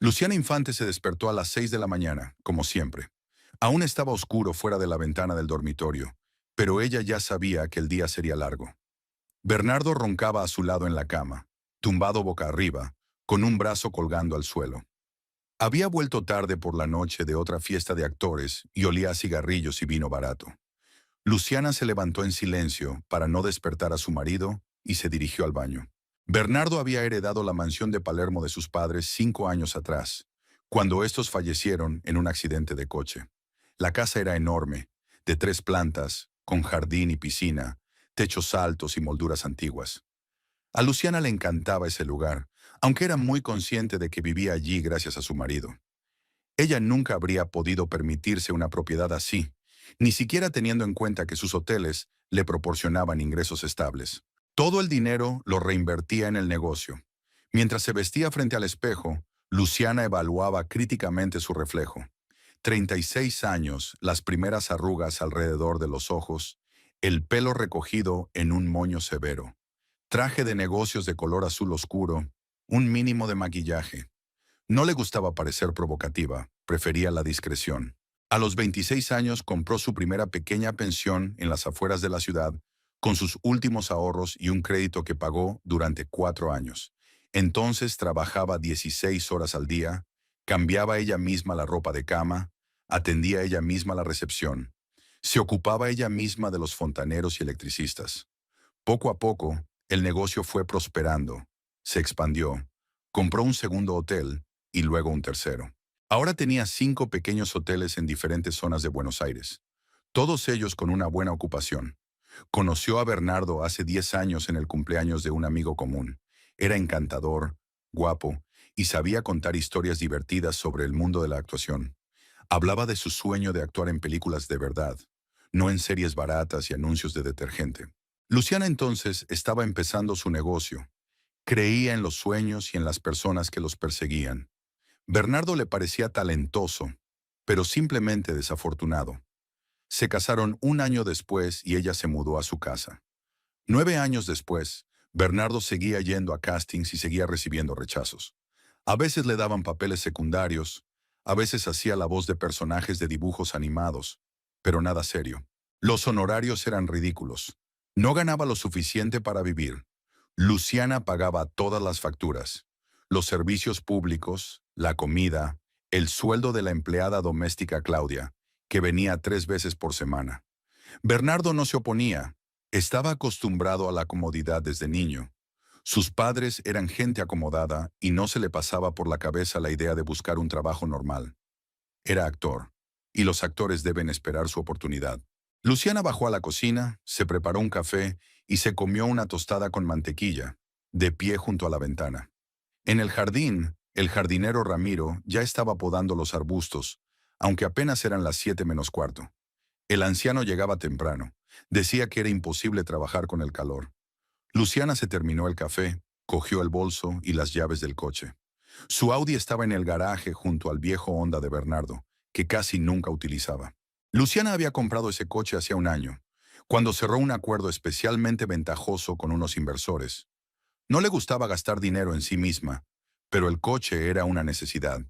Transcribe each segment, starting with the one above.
Luciana Infante se despertó a las 6 de la mañana, como siempre. Aún estaba oscuro fuera de la ventana del dormitorio, pero ella ya sabía que el día sería largo. Bernardo roncaba a su lado en la cama, tumbado boca arriba, con un brazo colgando al suelo. Había vuelto tarde por la noche de otra fiesta de actores y olía a cigarrillos y vino barato. Luciana se levantó en silencio para no despertar a su marido y se dirigió al baño. Bernardo había heredado la mansión de Palermo de sus padres 5 años atrás, cuando estos fallecieron en un accidente de coche. La casa era enorme, de 3 plantas, con jardín y piscina, techos altos y molduras antiguas. A Luciana le encantaba ese lugar, aunque era muy consciente de que vivía allí gracias a su marido. Ella nunca habría podido permitirse una propiedad así, ni siquiera teniendo en cuenta que sus hoteles le proporcionaban ingresos estables. Todo el dinero lo reinvertía en el negocio. Mientras se vestía frente al espejo, Luciana evaluaba críticamente su reflejo. 36 años, las primeras arrugas alrededor de los ojos, el pelo recogido en un moño severo, traje de negocios de color azul oscuro, un mínimo de maquillaje. No le gustaba parecer provocativa, prefería la discreción. A los 26 años compró su primera pequeña pensión en las afueras de la ciudad, con sus últimos ahorros y un crédito que pagó durante 4 años. Entonces trabajaba 16 horas al día, cambiaba ella misma la ropa de cama, atendía ella misma la recepción, se ocupaba ella misma de los fontaneros y electricistas. Poco a poco, el negocio fue prosperando, se expandió, compró un segundo hotel y luego un tercero. Ahora tenía 5 pequeños hoteles en diferentes zonas de Buenos Aires, todos ellos con una buena ocupación. Conoció a Bernardo hace 10 años en el cumpleaños de un amigo común. Era encantador, guapo y sabía contar historias divertidas sobre el mundo de la actuación. Hablaba de su sueño de actuar en películas de verdad, no en series baratas y anuncios de detergente. Luciana entonces estaba empezando su negocio. Creía en los sueños y en las personas que los perseguían. Bernardo le parecía talentoso, pero simplemente desafortunado. Se casaron un año después y ella se mudó a su casa. 9 años después, Bernardo seguía yendo a castings y seguía recibiendo rechazos. A veces le daban papeles secundarios, a veces hacía la voz de personajes de dibujos animados, pero nada serio. Los honorarios eran ridículos. No ganaba lo suficiente para vivir. Luciana pagaba todas las facturas, los servicios públicos, la comida, el sueldo de la empleada doméstica Claudia, que venía 3 veces por semana. Bernardo no se oponía. Estaba acostumbrado a la comodidad desde niño. Sus padres eran gente acomodada y no se le pasaba por la cabeza la idea de buscar un trabajo normal. Era actor, y los actores deben esperar su oportunidad. Luciana bajó a la cocina, se preparó un café y se comió una tostada con mantequilla, de pie junto a la ventana. En el jardín, el jardinero Ramiro ya estaba podando los arbustos, aunque apenas eran las 7 menos cuarto. El anciano llegaba temprano. Decía que era imposible trabajar con el calor. Luciana se terminó el café, cogió el bolso y las llaves del coche. Su Audi estaba en el garaje junto al viejo Honda de Bernardo, que casi nunca utilizaba. Luciana había comprado ese coche hacía un año, cuando cerró un acuerdo especialmente ventajoso con unos inversores. No le gustaba gastar dinero en sí misma, pero el coche era una necesidad.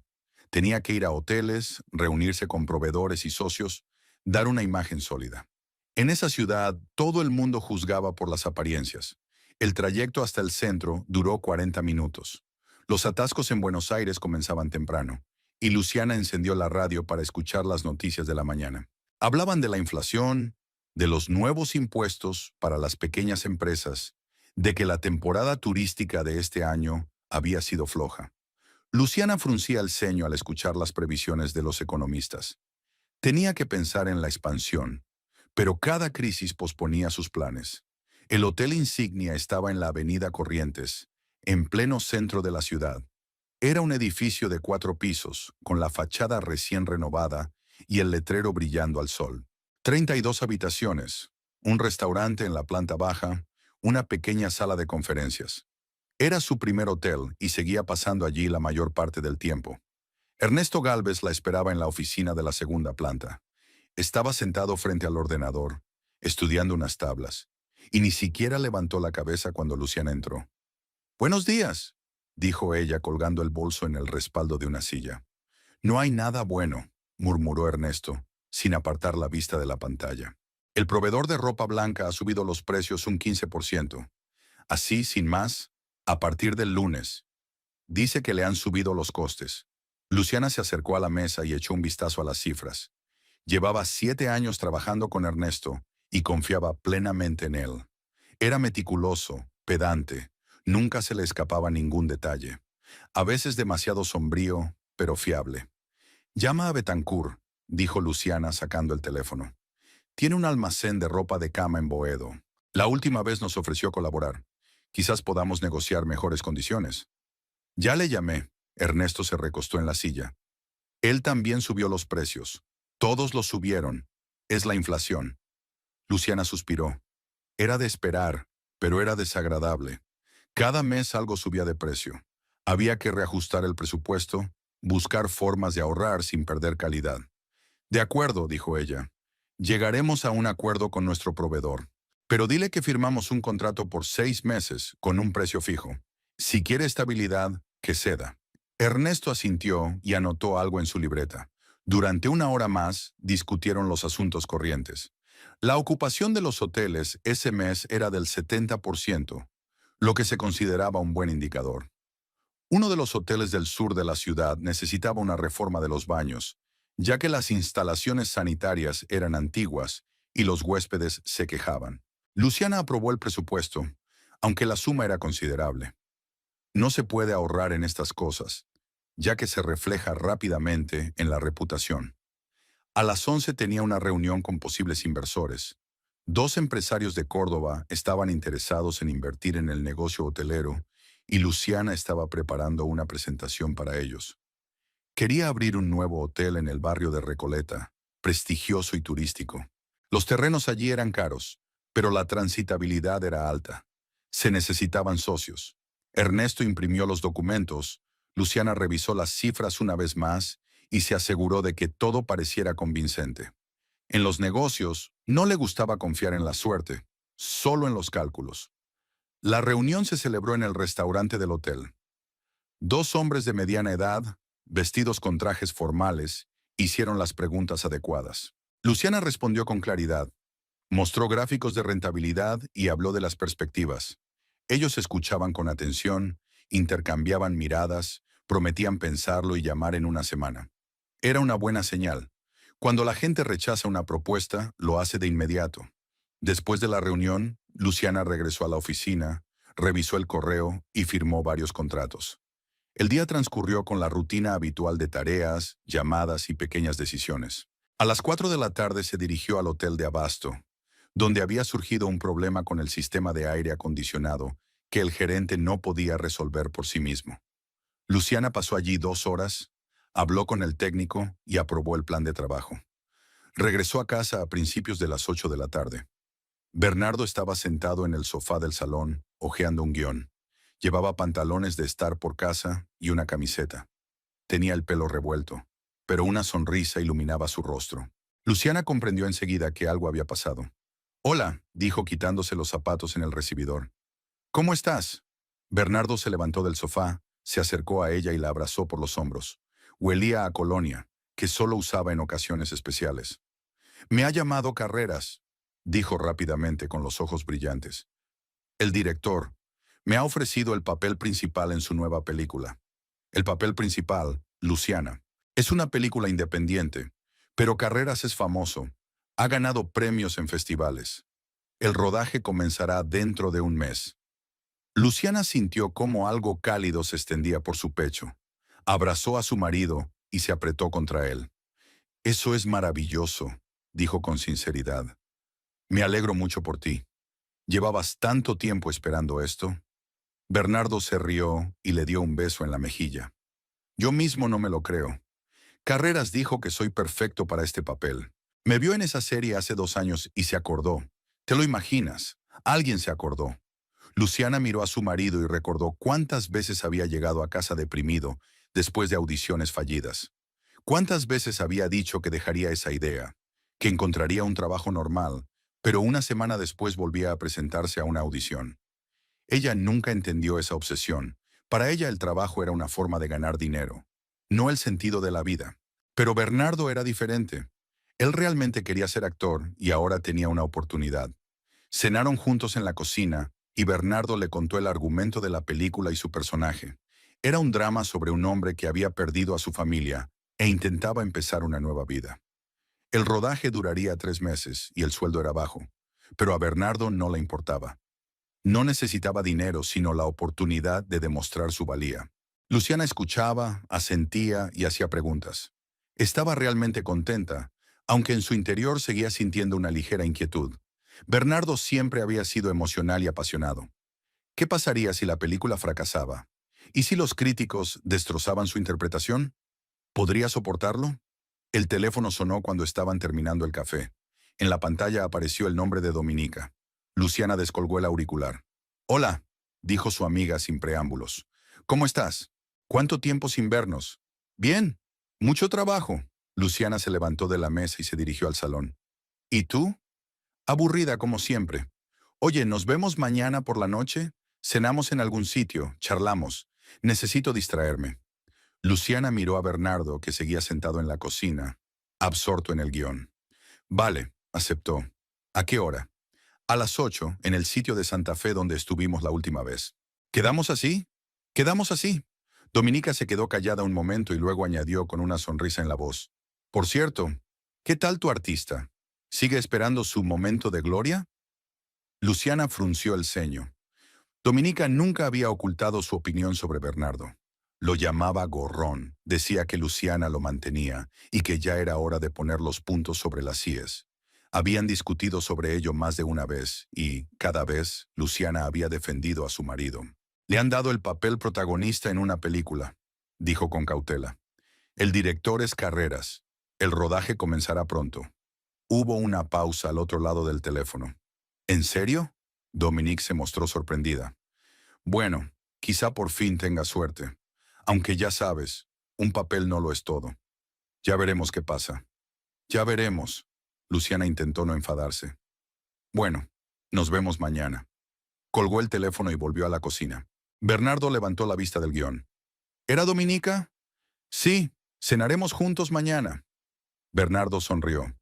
Tenía que ir a hoteles, reunirse con proveedores y socios, dar una imagen sólida. En esa ciudad, todo el mundo juzgaba por las apariencias. El trayecto hasta el centro duró 40 minutos. Los atascos en Buenos Aires comenzaban temprano, y Luciana encendió la radio para escuchar las noticias de la mañana. Hablaban de la inflación, de los nuevos impuestos para las pequeñas empresas, de que la temporada turística de este año había sido floja. Luciana fruncía el ceño al escuchar las previsiones de los economistas. Tenía que pensar en la expansión, pero cada crisis posponía sus planes. El Hotel Insignia estaba en la Avenida Corrientes, en pleno centro de la ciudad. Era un edificio de 4 pisos, con la fachada recién renovada y el letrero brillando al sol. 32 habitaciones, un restaurante en la planta baja, una pequeña sala de conferencias. Era su primer hotel y seguía pasando allí la mayor parte del tiempo. Ernesto Gálvez la esperaba en la oficina de la segunda planta. Estaba sentado frente al ordenador, estudiando unas tablas, y ni siquiera levantó la cabeza cuando Luciana entró. «Buenos días», dijo ella colgando el bolso en el respaldo de una silla. No hay nada bueno, murmuró Ernesto, sin apartar la vista de la pantalla. El proveedor de ropa blanca ha subido los precios un 15%. Así, sin más, a partir del lunes. Dice que le han subido los costes. Luciana se acercó a la mesa y echó un vistazo a las cifras. Llevaba 7 años trabajando con Ernesto y confiaba plenamente en él. Era meticuloso, pedante, nunca se le escapaba ningún detalle. A veces demasiado sombrío, pero fiable. Llama a Betancourt, dijo Luciana sacando el teléfono. Tiene un almacén de ropa de cama en Boedo. La última vez nos ofreció colaborar. Quizás podamos negociar mejores condiciones. Ya le llamé. Ernesto se recostó en la silla. Él también subió los precios. Todos los subieron. Es la inflación. Luciana suspiró. Era de esperar, pero era desagradable. Cada mes algo subía de precio. Había que reajustar el presupuesto, buscar formas de ahorrar sin perder calidad. De acuerdo, dijo ella. Llegaremos a un acuerdo con nuestro proveedor. Pero dile que firmamos un contrato por 6 meses con un precio fijo. Si quiere estabilidad, que ceda. Ernesto asintió y anotó algo en su libreta. Durante una hora más, discutieron los asuntos corrientes. La ocupación de los hoteles ese mes era del 70%, lo que se consideraba un buen indicador. Uno de los hoteles del sur de la ciudad necesitaba una reforma de los baños, ya que las instalaciones sanitarias eran antiguas y los huéspedes se quejaban. Luciana aprobó el presupuesto, aunque la suma era considerable. No se puede ahorrar en estas cosas, ya que se refleja rápidamente en la reputación. A las 11 tenía una reunión con posibles inversores. 2 empresarios de Córdoba estaban interesados en invertir en el negocio hotelero y Luciana estaba preparando una presentación para ellos. Quería abrir un nuevo hotel en el barrio de Recoleta, prestigioso y turístico. Los terrenos allí eran caros, pero la transitabilidad era alta. Se necesitaban socios. Ernesto imprimió los documentos, Luciana revisó las cifras una vez más y se aseguró de que todo pareciera convincente. En los negocios, no le gustaba confiar en la suerte, solo en los cálculos. La reunión se celebró en el restaurante del hotel. 2 hombres de mediana edad, vestidos con trajes formales, hicieron las preguntas adecuadas. Luciana respondió con claridad, mostró gráficos de rentabilidad y habló de las perspectivas. Ellos escuchaban con atención, intercambiaban miradas, prometían pensarlo y llamar en una semana. Era una buena señal. Cuando la gente rechaza una propuesta, lo hace de inmediato. Después de la reunión, Luciana regresó a la oficina, revisó el correo y firmó varios contratos. El día transcurrió con la rutina habitual de tareas, llamadas y pequeñas decisiones. A las 4 de la tarde se dirigió al hotel de Abasto, donde había surgido un problema con el sistema de aire acondicionado que el gerente no podía resolver por sí mismo. Luciana pasó allí 2 horas, habló con el técnico y aprobó el plan de trabajo. Regresó a casa a principios de las 8 de la tarde. Bernardo estaba sentado en el sofá del salón, hojeando un guión. Llevaba pantalones de estar por casa y una camiseta. Tenía el pelo revuelto, pero una sonrisa iluminaba su rostro. Luciana comprendió enseguida que algo había pasado. «Hola», dijo quitándose los zapatos en el recibidor. «¿Cómo estás?» Bernardo se levantó del sofá, se acercó a ella y la abrazó por los hombros. Huelía a colonia, que solo usaba en ocasiones especiales. «Me ha llamado Carreras», dijo rápidamente con los ojos brillantes. «El director me ha ofrecido el papel principal en su nueva película. El papel principal, Luciana. Es una película independiente, pero Carreras es famoso. Ha ganado premios en festivales. El rodaje comenzará dentro de un mes». Luciana sintió cómo algo cálido se extendía por su pecho. Abrazó a su marido y se apretó contra él. «Eso es maravilloso», dijo con sinceridad. «Me alegro mucho por ti. ¿Llevabas tanto tiempo esperando esto?» Bernardo se rió y le dio un beso en la mejilla. «Yo mismo no me lo creo. Carreras dijo que soy perfecto para este papel. Me vio en esa serie hace 2 años y se acordó. ¿Te lo imaginas? Alguien se acordó». Luciana miró a su marido y recordó cuántas veces había llegado a casa deprimido después de audiciones fallidas. Cuántas veces había dicho que dejaría esa idea, que encontraría un trabajo normal, pero una semana después volvía a presentarse a una audición. Ella nunca entendió esa obsesión, Para ella el trabajo era una forma de ganar dinero, no el sentido de la vida. Pero Bernardo era diferente. Él realmente quería ser actor y ahora tenía una oportunidad. Cenaron juntos en la cocina y Bernardo le contó el argumento de la película y su personaje. Era un drama sobre un hombre que había perdido a su familia e intentaba empezar una nueva vida. El rodaje duraría 3 meses y el sueldo era bajo, pero a Bernardo no le importaba. No necesitaba dinero, sino la oportunidad de demostrar su valía. Luciana escuchaba, asentía y hacía preguntas. Estaba realmente contenta, aunque en su interior seguía sintiendo una ligera inquietud. Bernardo siempre había sido emocional y apasionado. ¿Qué pasaría si la película fracasaba? ¿Y si los críticos destrozaban su interpretación? ¿Podría soportarlo? El teléfono sonó cuando estaban terminando el café. En la pantalla apareció el nombre de Dominica. Luciana descolgó el auricular. «Hola», dijo su amiga sin preámbulos. «¿Cómo estás? ¿Cuánto tiempo sin vernos?» «Bien. Mucho trabajo». Luciana se levantó de la mesa y se dirigió al salón. «¿Y tú?» «Aburrida como siempre. Oye, ¿nos vemos mañana por la noche? Cenamos en algún sitio, charlamos. Necesito distraerme». Luciana miró a Bernardo, que seguía sentado en la cocina, absorto en el guión. «Vale», aceptó. «¿A qué hora?» «A las 8, en el sitio de Santa Fe donde estuvimos la última vez». «¿Quedamos así?» «Quedamos así». Dominica se quedó callada un momento y luego añadió con una sonrisa en la voz. «Por cierto, ¿qué tal tu artista? ¿Sigue esperando su momento de gloria?» Luciana frunció el ceño. Dominica nunca había ocultado su opinión sobre Bernardo. Lo llamaba gorrón, decía que Luciana lo mantenía y que ya era hora de poner los puntos sobre las íes. Habían discutido sobre ello más de una vez y, cada vez, Luciana había defendido a su marido. «Le han dado el papel protagonista en una película», dijo con cautela. «El director es Carreras. El rodaje comenzará pronto». Hubo una pausa al otro lado del teléfono. «¿En serio?» Dominique se mostró sorprendida. «Bueno, quizá por fin tenga suerte. Aunque ya sabes, un papel no lo es todo. Ya veremos qué pasa». «Ya veremos». Luciana intentó no enfadarse. «Bueno, nos vemos mañana». Colgó el teléfono y volvió a la cocina. Bernardo levantó la vista del guión. «¿Era Dominica?» «Sí, cenaremos juntos mañana». Bernardo sonrió.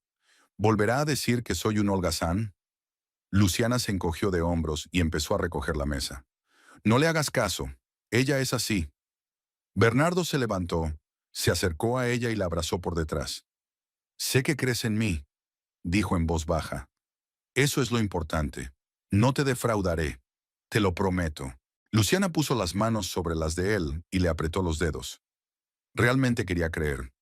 «¿Volverá a decir que soy un holgazán?» Luciana se encogió de hombros y empezó a recoger la mesa. «No le hagas caso. Ella es así». Bernardo se levantó, se acercó a ella y la abrazó por detrás. «Sé que crees en mí», dijo en voz baja. «Eso es lo importante. No te defraudaré. Te lo prometo». Luciana puso las manos sobre las de él y le apretó los dedos. Realmente quería creer.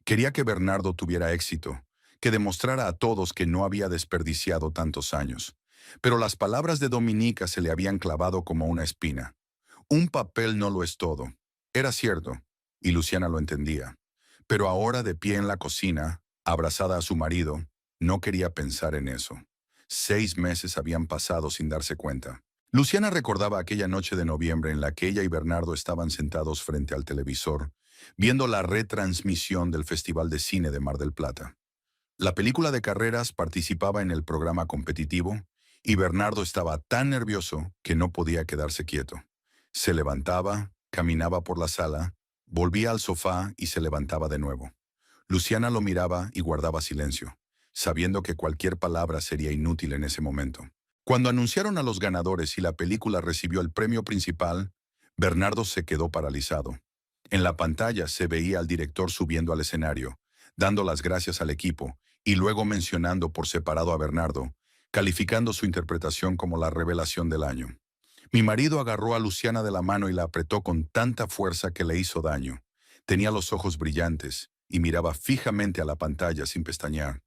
Quería que Bernardo tuviera éxito, que demostrara a todos que no había desperdiciado tantos años. Pero las palabras de Dominica se le habían clavado como una espina. Un papel no lo es todo. Era cierto, y Luciana lo entendía. Pero ahora, de pie en la cocina, abrazada a su marido, no quería pensar en eso. 6 meses habían pasado sin darse cuenta. Luciana recordaba aquella noche de noviembre en la que ella y Bernardo estaban sentados frente al televisor, viendo la retransmisión del Festival de Cine de Mar del Plata. La película de Carreras participaba en el programa competitivo y Bernardo estaba tan nervioso que no podía quedarse quieto. Se levantaba, caminaba por la sala, volvía al sofá y se levantaba de nuevo. Luciana lo miraba y guardaba silencio, sabiendo que cualquier palabra sería inútil en ese momento. Cuando anunciaron a los ganadores y la película recibió el premio principal, Bernardo se quedó paralizado. En la pantalla se veía al director subiendo al escenario, dando las gracias al equipo y luego mencionando por separado a Bernardo, calificando su interpretación como la revelación del año. Mi marido agarró a Luciana de la mano y la apretó con tanta fuerza que le hizo daño. Tenía los ojos brillantes y miraba fijamente a la pantalla sin pestañear.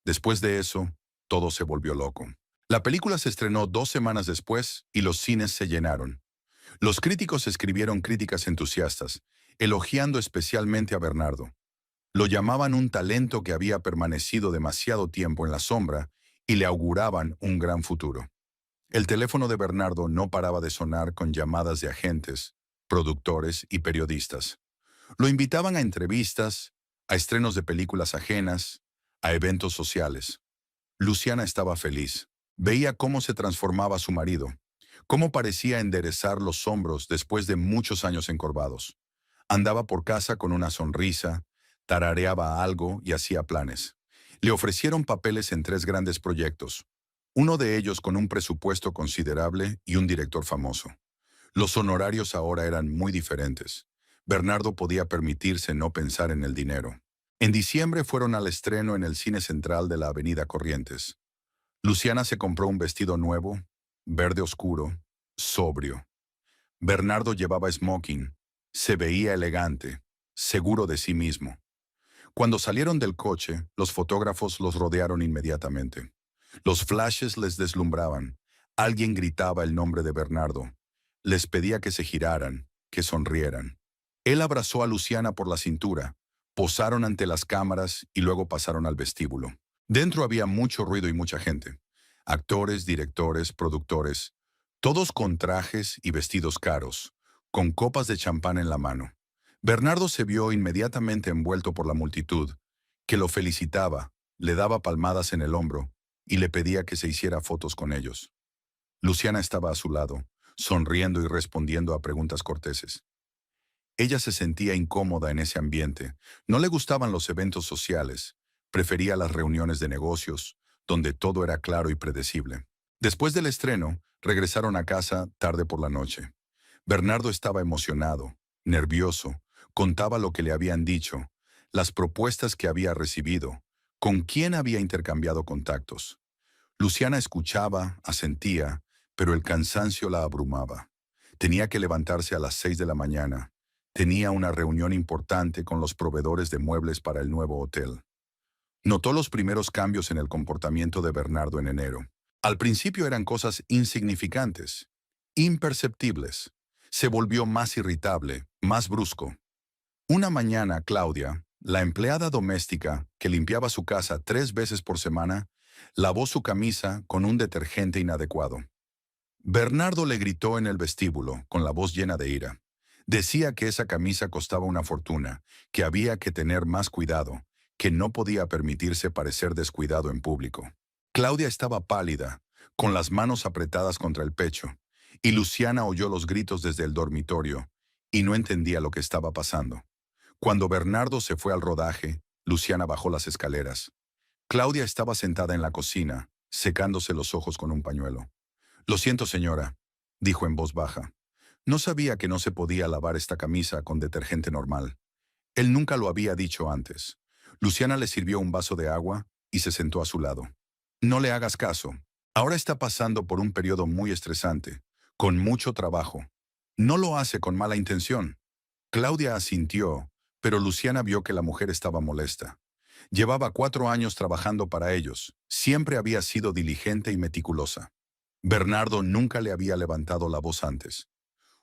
Después de eso, todo se volvió loco. La película se estrenó 2 semanas después y los cines se llenaron. Los críticos escribieron críticas entusiastas, elogiando especialmente a Bernardo. Lo llamaban un talento que había permanecido demasiado tiempo en la sombra y le auguraban un gran futuro. El teléfono de Bernardo no paraba de sonar con llamadas de agentes, productores y periodistas. Lo invitaban a entrevistas, a estrenos de películas ajenas, a eventos sociales. Luciana estaba feliz. Veía cómo se transformaba su marido. Cómo parecía enderezar los hombros después de muchos años encorvados. Andaba por casa con una sonrisa, tarareaba algo y hacía planes. Le ofrecieron papeles en 3 grandes proyectos, uno de ellos con un presupuesto considerable y un director famoso. Los honorarios ahora eran muy diferentes. Bernardo podía permitirse no pensar en el dinero. En diciembre fueron al estreno en el cine central de la Avenida Corrientes. Luciana se compró un vestido nuevo, verde oscuro, sobrio. Bernardo llevaba smoking. Se veía elegante, seguro de sí mismo. Cuando salieron del coche, los fotógrafos los rodearon inmediatamente. Los flashes les deslumbraban. Alguien gritaba el nombre de Bernardo. Les pedía que se giraran, que sonrieran. Él abrazó a Luciana por la cintura. Posaron ante las cámaras y luego pasaron al vestíbulo. Dentro había mucho ruido y mucha gente. Actores, directores, productores, todos con trajes y vestidos caros, con copas de champán en la mano. Bernardo se vio inmediatamente envuelto por la multitud, que lo felicitaba, le daba palmadas en el hombro y le pedía que se hiciera fotos con ellos. Luciana estaba a su lado, sonriendo y respondiendo a preguntas corteses. Ella se sentía incómoda en ese ambiente. No le gustaban los eventos sociales. Prefería las reuniones de negocios, donde todo era claro y predecible. Después del estreno, regresaron a casa tarde por la noche. Bernardo estaba emocionado, nervioso, contaba lo que le habían dicho, las propuestas que había recibido, con quién había intercambiado contactos. Luciana escuchaba, asentía, pero el cansancio la abrumaba. Tenía que levantarse a las 6 de la mañana. Tenía una reunión importante con los proveedores de muebles para el nuevo hotel. Notó los primeros cambios en el comportamiento de Bernardo en enero. Al principio eran cosas insignificantes, imperceptibles. Se volvió más irritable, más brusco. Una mañana, Claudia, la empleada doméstica que limpiaba su casa 3 veces por semana, lavó su camisa con un detergente inadecuado. Bernardo le gritó en el vestíbulo, con la voz llena de ira. Decía que esa camisa costaba una fortuna, que había que tener más cuidado, que no podía permitirse parecer descuidado en público. Claudia estaba pálida, con las manos apretadas contra el pecho, y Luciana oyó los gritos desde el dormitorio, y no entendía lo que estaba pasando. Cuando Bernardo se fue al rodaje, Luciana bajó las escaleras. Claudia estaba sentada en la cocina, secándose los ojos con un pañuelo. «Lo siento, señora», dijo en voz baja. No sabía que no se podía lavar esta camisa con detergente normal. Él nunca lo había dicho antes. Luciana le sirvió un vaso de agua y se sentó a su lado. «No le hagas caso. Ahora está pasando por un periodo muy estresante, con mucho trabajo. No lo hace con mala intención». Claudia asintió, pero Luciana vio que la mujer estaba molesta. Llevaba 4 años trabajando para ellos. Siempre había sido diligente y meticulosa. Bernardo nunca le había levantado la voz antes.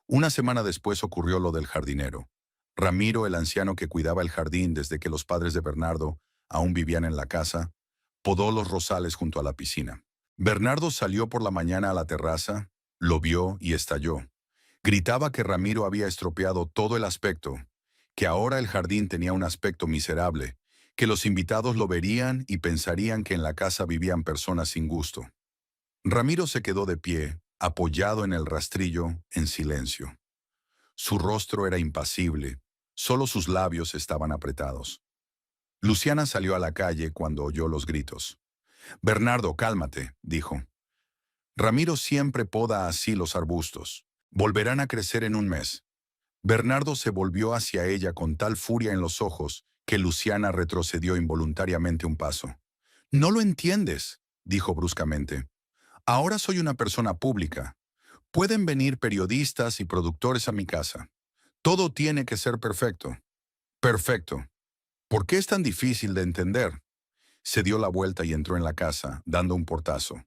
Una semana después ocurrió lo del jardinero. Ramiro, el anciano que cuidaba el jardín desde que los padres de Bernardo aún vivían en la casa, podó los rosales junto a la piscina. Bernardo salió por la mañana a la terraza, lo vio y estalló. Gritaba que Ramiro había estropeado todo el aspecto, que ahora el jardín tenía un aspecto miserable, que los invitados lo verían y pensarían que en la casa vivían personas sin gusto. Ramiro se quedó de pie, apoyado en el rastrillo, en silencio. Su rostro era impasible, solo sus labios estaban apretados. Luciana salió a la calle cuando oyó los gritos. «Bernardo, cálmate», dijo. «Ramiro siempre poda así los arbustos. Volverán a crecer en un mes». Bernardo se volvió hacia ella con tal furia en los ojos que Luciana retrocedió involuntariamente un paso. «No lo entiendes», dijo bruscamente. «Ahora soy una persona pública. Pueden venir periodistas y productores a mi casa. Todo tiene que ser perfecto». «Perfecto. ¿Por qué es tan difícil de entender?». Se dio la vuelta y entró en la casa, dando un portazo.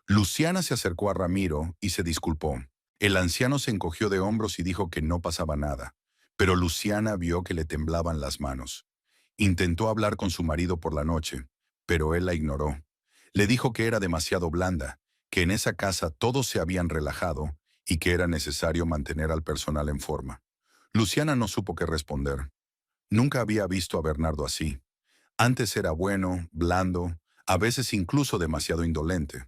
Luciana se acercó a Ramiro y se disculpó. El anciano se encogió de hombros y dijo que no pasaba nada, pero Luciana vio que le temblaban las manos. Intentó hablar con su marido por la noche, pero él la ignoró. Le dijo que era demasiado blanda, que en esa casa todos se habían relajado y que era necesario mantener al personal en forma. Luciana no supo qué responder. Nunca había visto a Bernardo así. Antes era bueno, blando, a veces incluso demasiado indolente.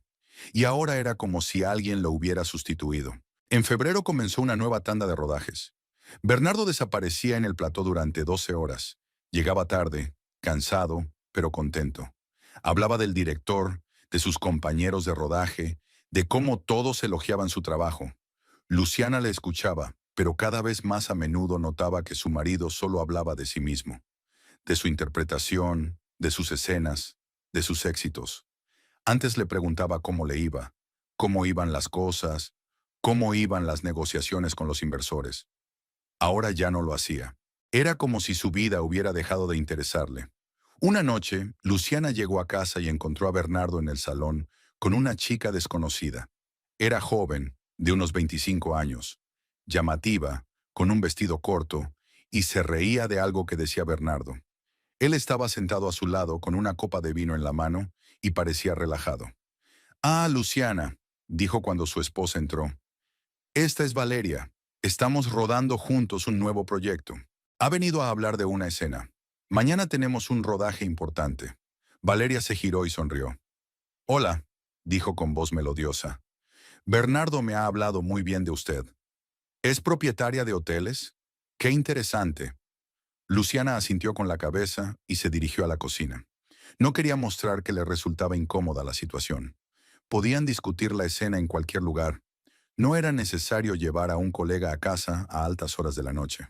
y ahora era como si alguien lo hubiera sustituido. En febrero comenzó una nueva tanda de rodajes. Bernardo desaparecía en el plató durante 12 horas. Llegaba tarde, cansado, pero contento. Hablaba del director, de sus compañeros de rodaje, de cómo todos elogiaban su trabajo. Luciana le escuchaba, pero cada vez más a menudo notaba que su marido solo hablaba de sí mismo, de su interpretación, de sus escenas, de sus éxitos. Antes le preguntaba cómo le iba, cómo iban las cosas, cómo iban las negociaciones con los inversores. Ahora ya no lo hacía. Era como si su vida hubiera dejado de interesarle. Una noche, Luciana llegó a casa y encontró a Bernardo en el salón con una chica desconocida. Era joven, de unos 25 años, llamativa, con un vestido corto, y se reía de algo que decía Bernardo. Él estaba sentado a su lado con una copa de vino en la mano y parecía relajado. «Ah, Luciana», dijo cuando su esposa entró. «Esta es Valeria. Estamos rodando juntos un nuevo proyecto. Ha venido a hablar de una escena. Mañana tenemos un rodaje importante». Valeria se giró y sonrió. «Hola», dijo con voz melodiosa. «Bernardo me ha hablado muy bien de usted. ¿Es propietaria de hoteles? Qué interesante». Luciana asintió con la cabeza y se dirigió a la cocina. No quería mostrar que le resultaba incómoda la situación. Podían discutir la escena en cualquier lugar. No era necesario llevar a un colega a casa a altas horas de la noche.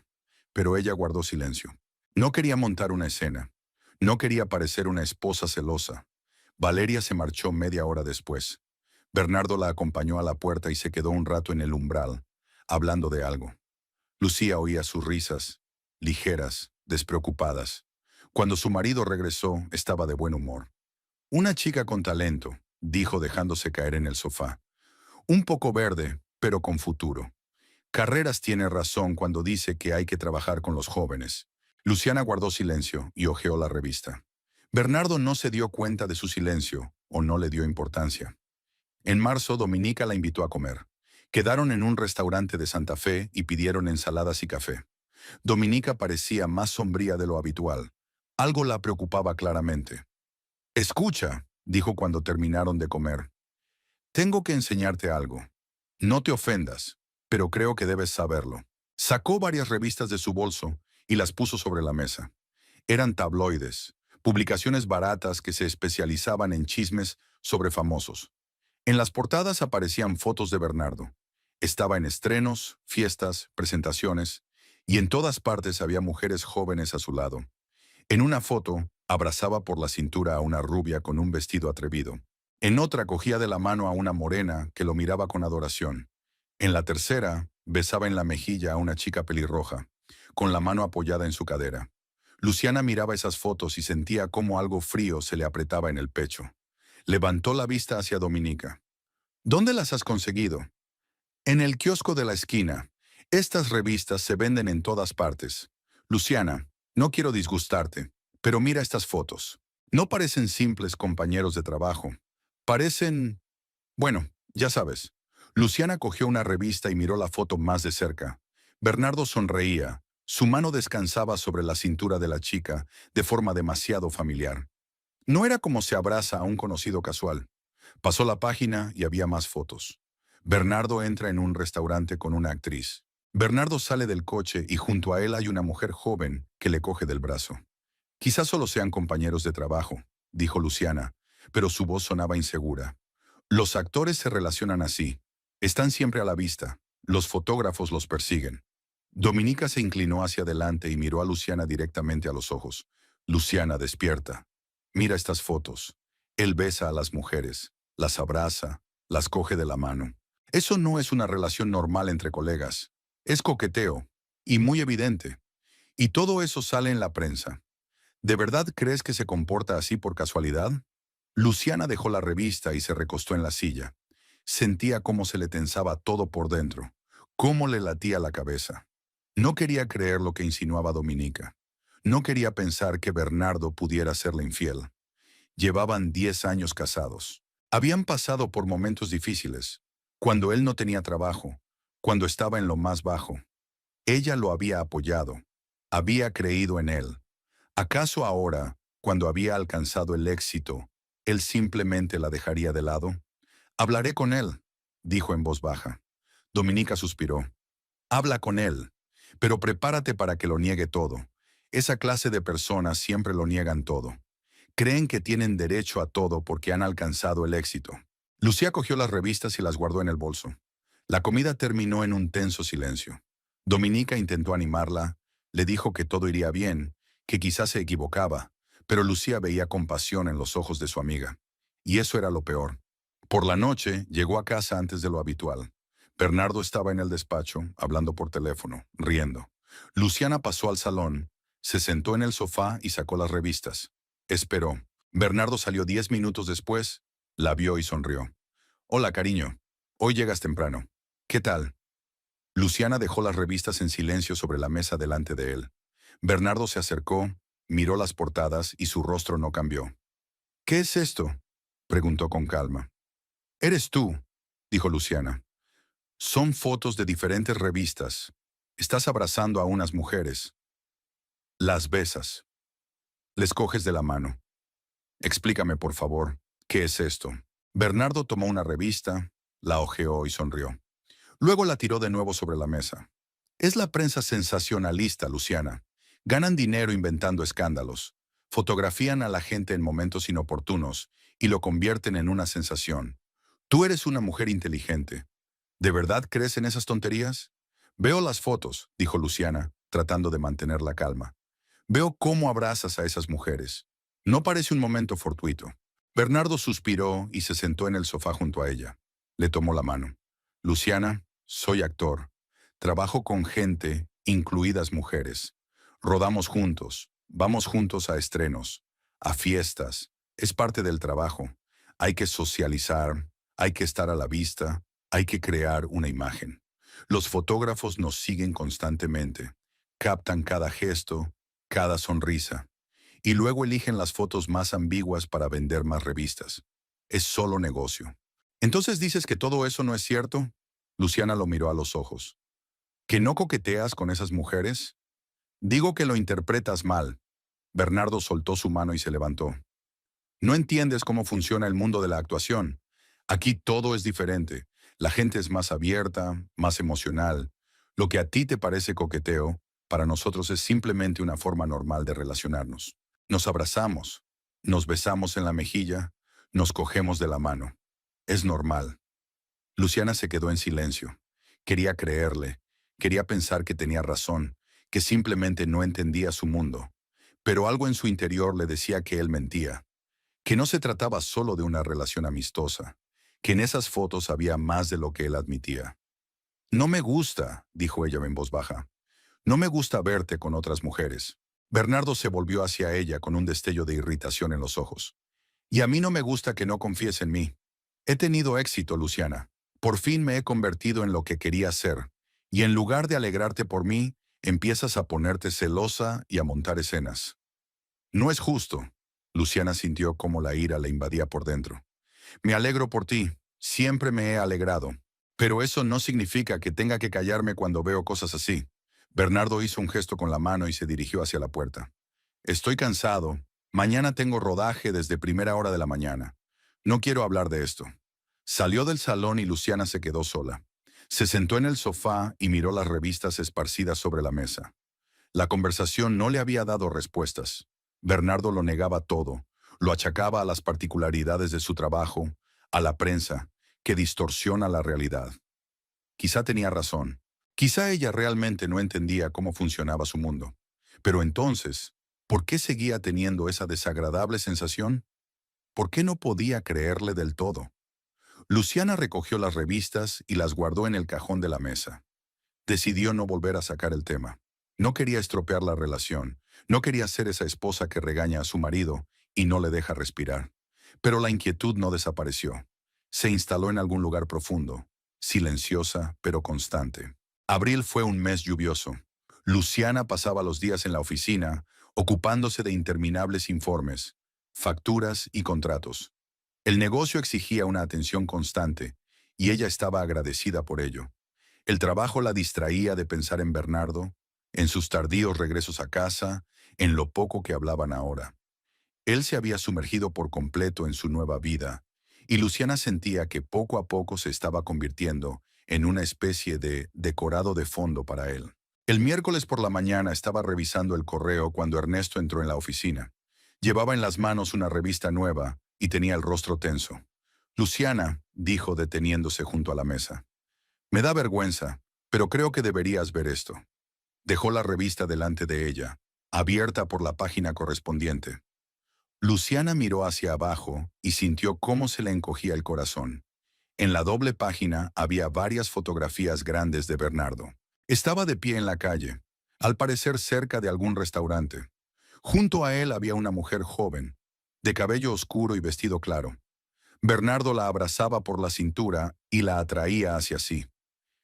Pero ella guardó silencio. No quería montar una escena. No quería parecer una esposa celosa. Valeria se marchó media hora después. Bernardo la acompañó a la puerta y se quedó un rato en el umbral, hablando de algo. Lucía oía sus risas, ligeras, despreocupadas. Cuando su marido regresó, estaba de buen humor. «Una chica con talento», dijo dejándose caer en el sofá. «Un poco verde, pero con futuro. Carreras tiene razón cuando dice que hay que trabajar con los jóvenes». Luciana guardó silencio y hojeó la revista. Bernardo no se dio cuenta de su silencio, o no le dio importancia. En marzo, Dominica la invitó a comer. Quedaron en un restaurante de Santa Fe y pidieron ensaladas y café. Dominica parecía más sombría de lo habitual. Algo la preocupaba claramente. «Escucha», dijo cuando terminaron de comer. «Tengo que enseñarte algo. No te ofendas, pero creo que debes saberlo». Sacó varias revistas de su bolso y las puso sobre la mesa. Eran tabloides, publicaciones baratas que se especializaban en chismes sobre famosos. En las portadas aparecían fotos de Bernardo. Estaba en estrenos, fiestas, presentaciones, y en todas partes había mujeres jóvenes a su lado. En una foto, abrazaba por la cintura a una rubia con un vestido atrevido. En otra cogía de la mano a una morena que lo miraba con adoración. En la tercera, besaba en la mejilla a una chica pelirroja, con la mano apoyada en su cadera. Luciana miraba esas fotos y sentía cómo algo frío se le apretaba en el pecho. Levantó la vista hacia Dominica. «¿Dónde las has conseguido?» «En el kiosco de la esquina. Estas revistas se venden en todas partes. Luciana, no quiero disgustarte, pero mira estas fotos. No parecen simples compañeros de trabajo. Parecen... bueno, ya sabes». Luciana cogió una revista y miró la foto más de cerca. Bernardo sonreía. Su mano descansaba sobre la cintura de la chica, de forma demasiado familiar. No era como se abraza a un conocido casual. Pasó la página y había más fotos. Bernardo entra en un restaurante con una actriz. Bernardo sale del coche y junto a él hay una mujer joven que le coge del brazo. «Quizás solo sean compañeros de trabajo», dijo Luciana, pero su voz sonaba insegura. «Los actores se relacionan así. Están siempre a la vista. Los fotógrafos los persiguen». Dominica se inclinó hacia adelante y miró a Luciana directamente a los ojos. «Luciana, despierta. Mira estas fotos. Él besa a las mujeres, las abraza, las coge de la mano. Eso no es una relación normal entre colegas. Es coqueteo, y muy evidente. Y todo eso sale en la prensa. ¿De verdad crees que se comporta así por casualidad?» Luciana dejó la revista y se recostó en la silla. Sentía cómo se le tensaba todo por dentro, cómo le latía la cabeza. No quería creer lo que insinuaba Dominica. No quería pensar que Bernardo pudiera serle infiel. Llevaban 10 años casados. Habían pasado por momentos difíciles, cuando él no tenía trabajo, cuando estaba en lo más bajo. Ella lo había apoyado, había creído en él. ¿Acaso ahora, cuando había alcanzado el éxito, él simplemente la dejaría de lado? Hablaré con él, dijo en voz baja. Dominica suspiró. Habla con él, pero prepárate para que lo niegue todo. Esa clase de personas siempre lo niegan todo. Creen que tienen derecho a todo porque han alcanzado el éxito. Lucía cogió las revistas y las guardó en el bolso. La comida terminó en un tenso silencio. Dominica intentó animarla, le dijo que todo iría bien, que quizás se equivocaba, pero Lucía veía compasión en los ojos de su amiga. Y eso era lo peor. Por la noche, llegó a casa antes de lo habitual. Bernardo estaba en el despacho, hablando por teléfono, riendo. Luciana pasó al salón, se sentó en el sofá y sacó las revistas. Esperó. Bernardo salió 10 minutos después, la vio y sonrió. Hola, cariño. Hoy llegas temprano. ¿Qué tal? Luciana dejó las revistas en silencio sobre la mesa delante de él. Bernardo se acercó, miró las portadas y su rostro no cambió. ¿Qué es esto?, preguntó con calma. Eres tú, dijo Luciana. Son fotos de diferentes revistas. Estás abrazando a unas mujeres. Las besas. Les coges de la mano. Explícame, por favor, ¿qué es esto? Bernardo tomó una revista, la hojeó y sonrió. Luego la tiró de nuevo sobre la mesa. Es la prensa sensacionalista, Luciana. Ganan dinero inventando escándalos. Fotografían a la gente en momentos inoportunos y lo convierten en una sensación. Tú eres una mujer inteligente. ¿De verdad crees en esas tonterías? Veo las fotos, dijo Luciana, tratando de mantener la calma. Veo cómo abrazas a esas mujeres. No parece un momento fortuito. Bernardo suspiró y se sentó en el sofá junto a ella. Le tomó la mano. Luciana, soy actor. Trabajo con gente, incluidas mujeres. Rodamos juntos. Vamos juntos a estrenos, a fiestas. Es parte del trabajo. Hay que socializar, hay que estar a la vista, hay que crear una imagen. Los fotógrafos nos siguen constantemente. Captan cada gesto, cada sonrisa. Y luego eligen las fotos más ambiguas para vender más revistas. Es solo negocio. ¿Entonces dices que todo eso no es cierto? Luciana lo miró a los ojos. ¿Que no coqueteas con esas mujeres? Digo que lo interpretas mal. Bernardo soltó su mano y se levantó. No entiendes cómo funciona el mundo de la actuación. Aquí todo es diferente. La gente es más abierta, más emocional. Lo que a ti te parece coqueteo, para nosotros es simplemente una forma normal de relacionarnos. Nos abrazamos, nos besamos en la mejilla, nos cogemos de la mano. Es normal. Luciana se quedó en silencio. Quería creerle, quería pensar que tenía razón, que simplemente no entendía su mundo. Pero algo en su interior le decía que él mentía, que no se trataba solo de una relación amistosa, que en esas fotos había más de lo que él admitía. No me gusta, dijo ella en voz baja. No me gusta verte con otras mujeres. Bernardo se volvió hacia ella con un destello de irritación en los ojos. Y a mí no me gusta que no confíes en mí. He tenido éxito, Luciana. Por fin me he convertido en lo que quería ser. Y en lugar de alegrarte por mí, empiezas a ponerte celosa y a montar escenas. No es justo. Luciana sintió cómo la ira le invadía por dentro. Me alegro por ti. Siempre me he alegrado. Pero eso no significa que tenga que callarme cuando veo cosas así. Bernardo hizo un gesto con la mano y se dirigió hacia la puerta. Estoy cansado. Mañana tengo rodaje desde primera hora de la mañana. No quiero hablar de esto. Salió del salón y Luciana se quedó sola. Se sentó en el sofá y miró las revistas esparcidas sobre la mesa. La conversación no le había dado respuestas. Bernardo lo negaba todo. Lo achacaba a las particularidades de su trabajo, a la prensa, que distorsiona la realidad. Quizá tenía razón. Quizá ella realmente no entendía cómo funcionaba su mundo. Pero entonces, ¿por qué seguía teniendo esa desagradable sensación? ¿Por qué no podía creerle del todo? Luciana recogió las revistas y las guardó en el cajón de la mesa. Decidió no volver a sacar el tema. No quería estropear la relación. No quería ser esa esposa que regaña a su marido y no le deja respirar. Pero la inquietud no desapareció. Se instaló en algún lugar profundo, silenciosa pero constante. Abril fue un mes lluvioso. Luciana pasaba los días en la oficina, ocupándose de interminables informes, facturas y contratos. El negocio exigía una atención constante, y ella estaba agradecida por ello. El trabajo la distraía de pensar en Bernardo, en sus tardíos regresos a casa, en lo poco que hablaban ahora. Él se había sumergido por completo en su nueva vida, y Luciana sentía que poco a poco se estaba convirtiendo en una especie de decorado de fondo para él. El miércoles por la mañana estaba revisando el correo cuando Ernesto entró en la oficina. Llevaba en las manos una revista nueva y tenía el rostro tenso. Luciana, dijo deteniéndose junto a la mesa. Me da vergüenza, pero creo que deberías ver esto. Dejó la revista delante de ella, abierta por la página correspondiente. Luciana miró hacia abajo y sintió cómo se le encogía el corazón. En la doble página había varias fotografías grandes de Bernardo. Estaba de pie en la calle, al parecer cerca de algún restaurante. Junto a él había una mujer joven, de cabello oscuro y vestido claro. Bernardo la abrazaba por la cintura y la atraía hacia sí.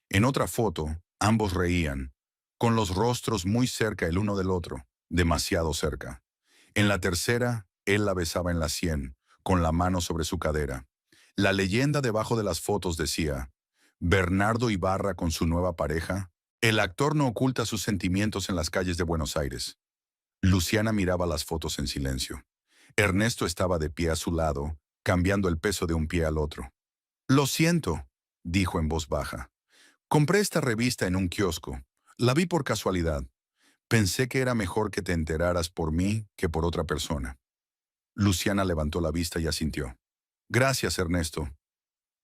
En otra foto, ambos reían, con los rostros muy cerca el uno del otro, demasiado cerca. En la tercera, él la besaba en la sien, con la mano sobre su cadera. La leyenda debajo de las fotos decía, Bernardo Ibarra con su nueva pareja. El actor no oculta sus sentimientos en las calles de Buenos Aires. Luciana miraba las fotos en silencio. Ernesto estaba de pie a su lado, cambiando el peso de un pie al otro. Lo siento, dijo en voz baja. Compré esta revista en un kiosco. La vi por casualidad. Pensé que era mejor que te enteraras por mí que por otra persona. Luciana levantó la vista y asintió. Gracias, Ernesto.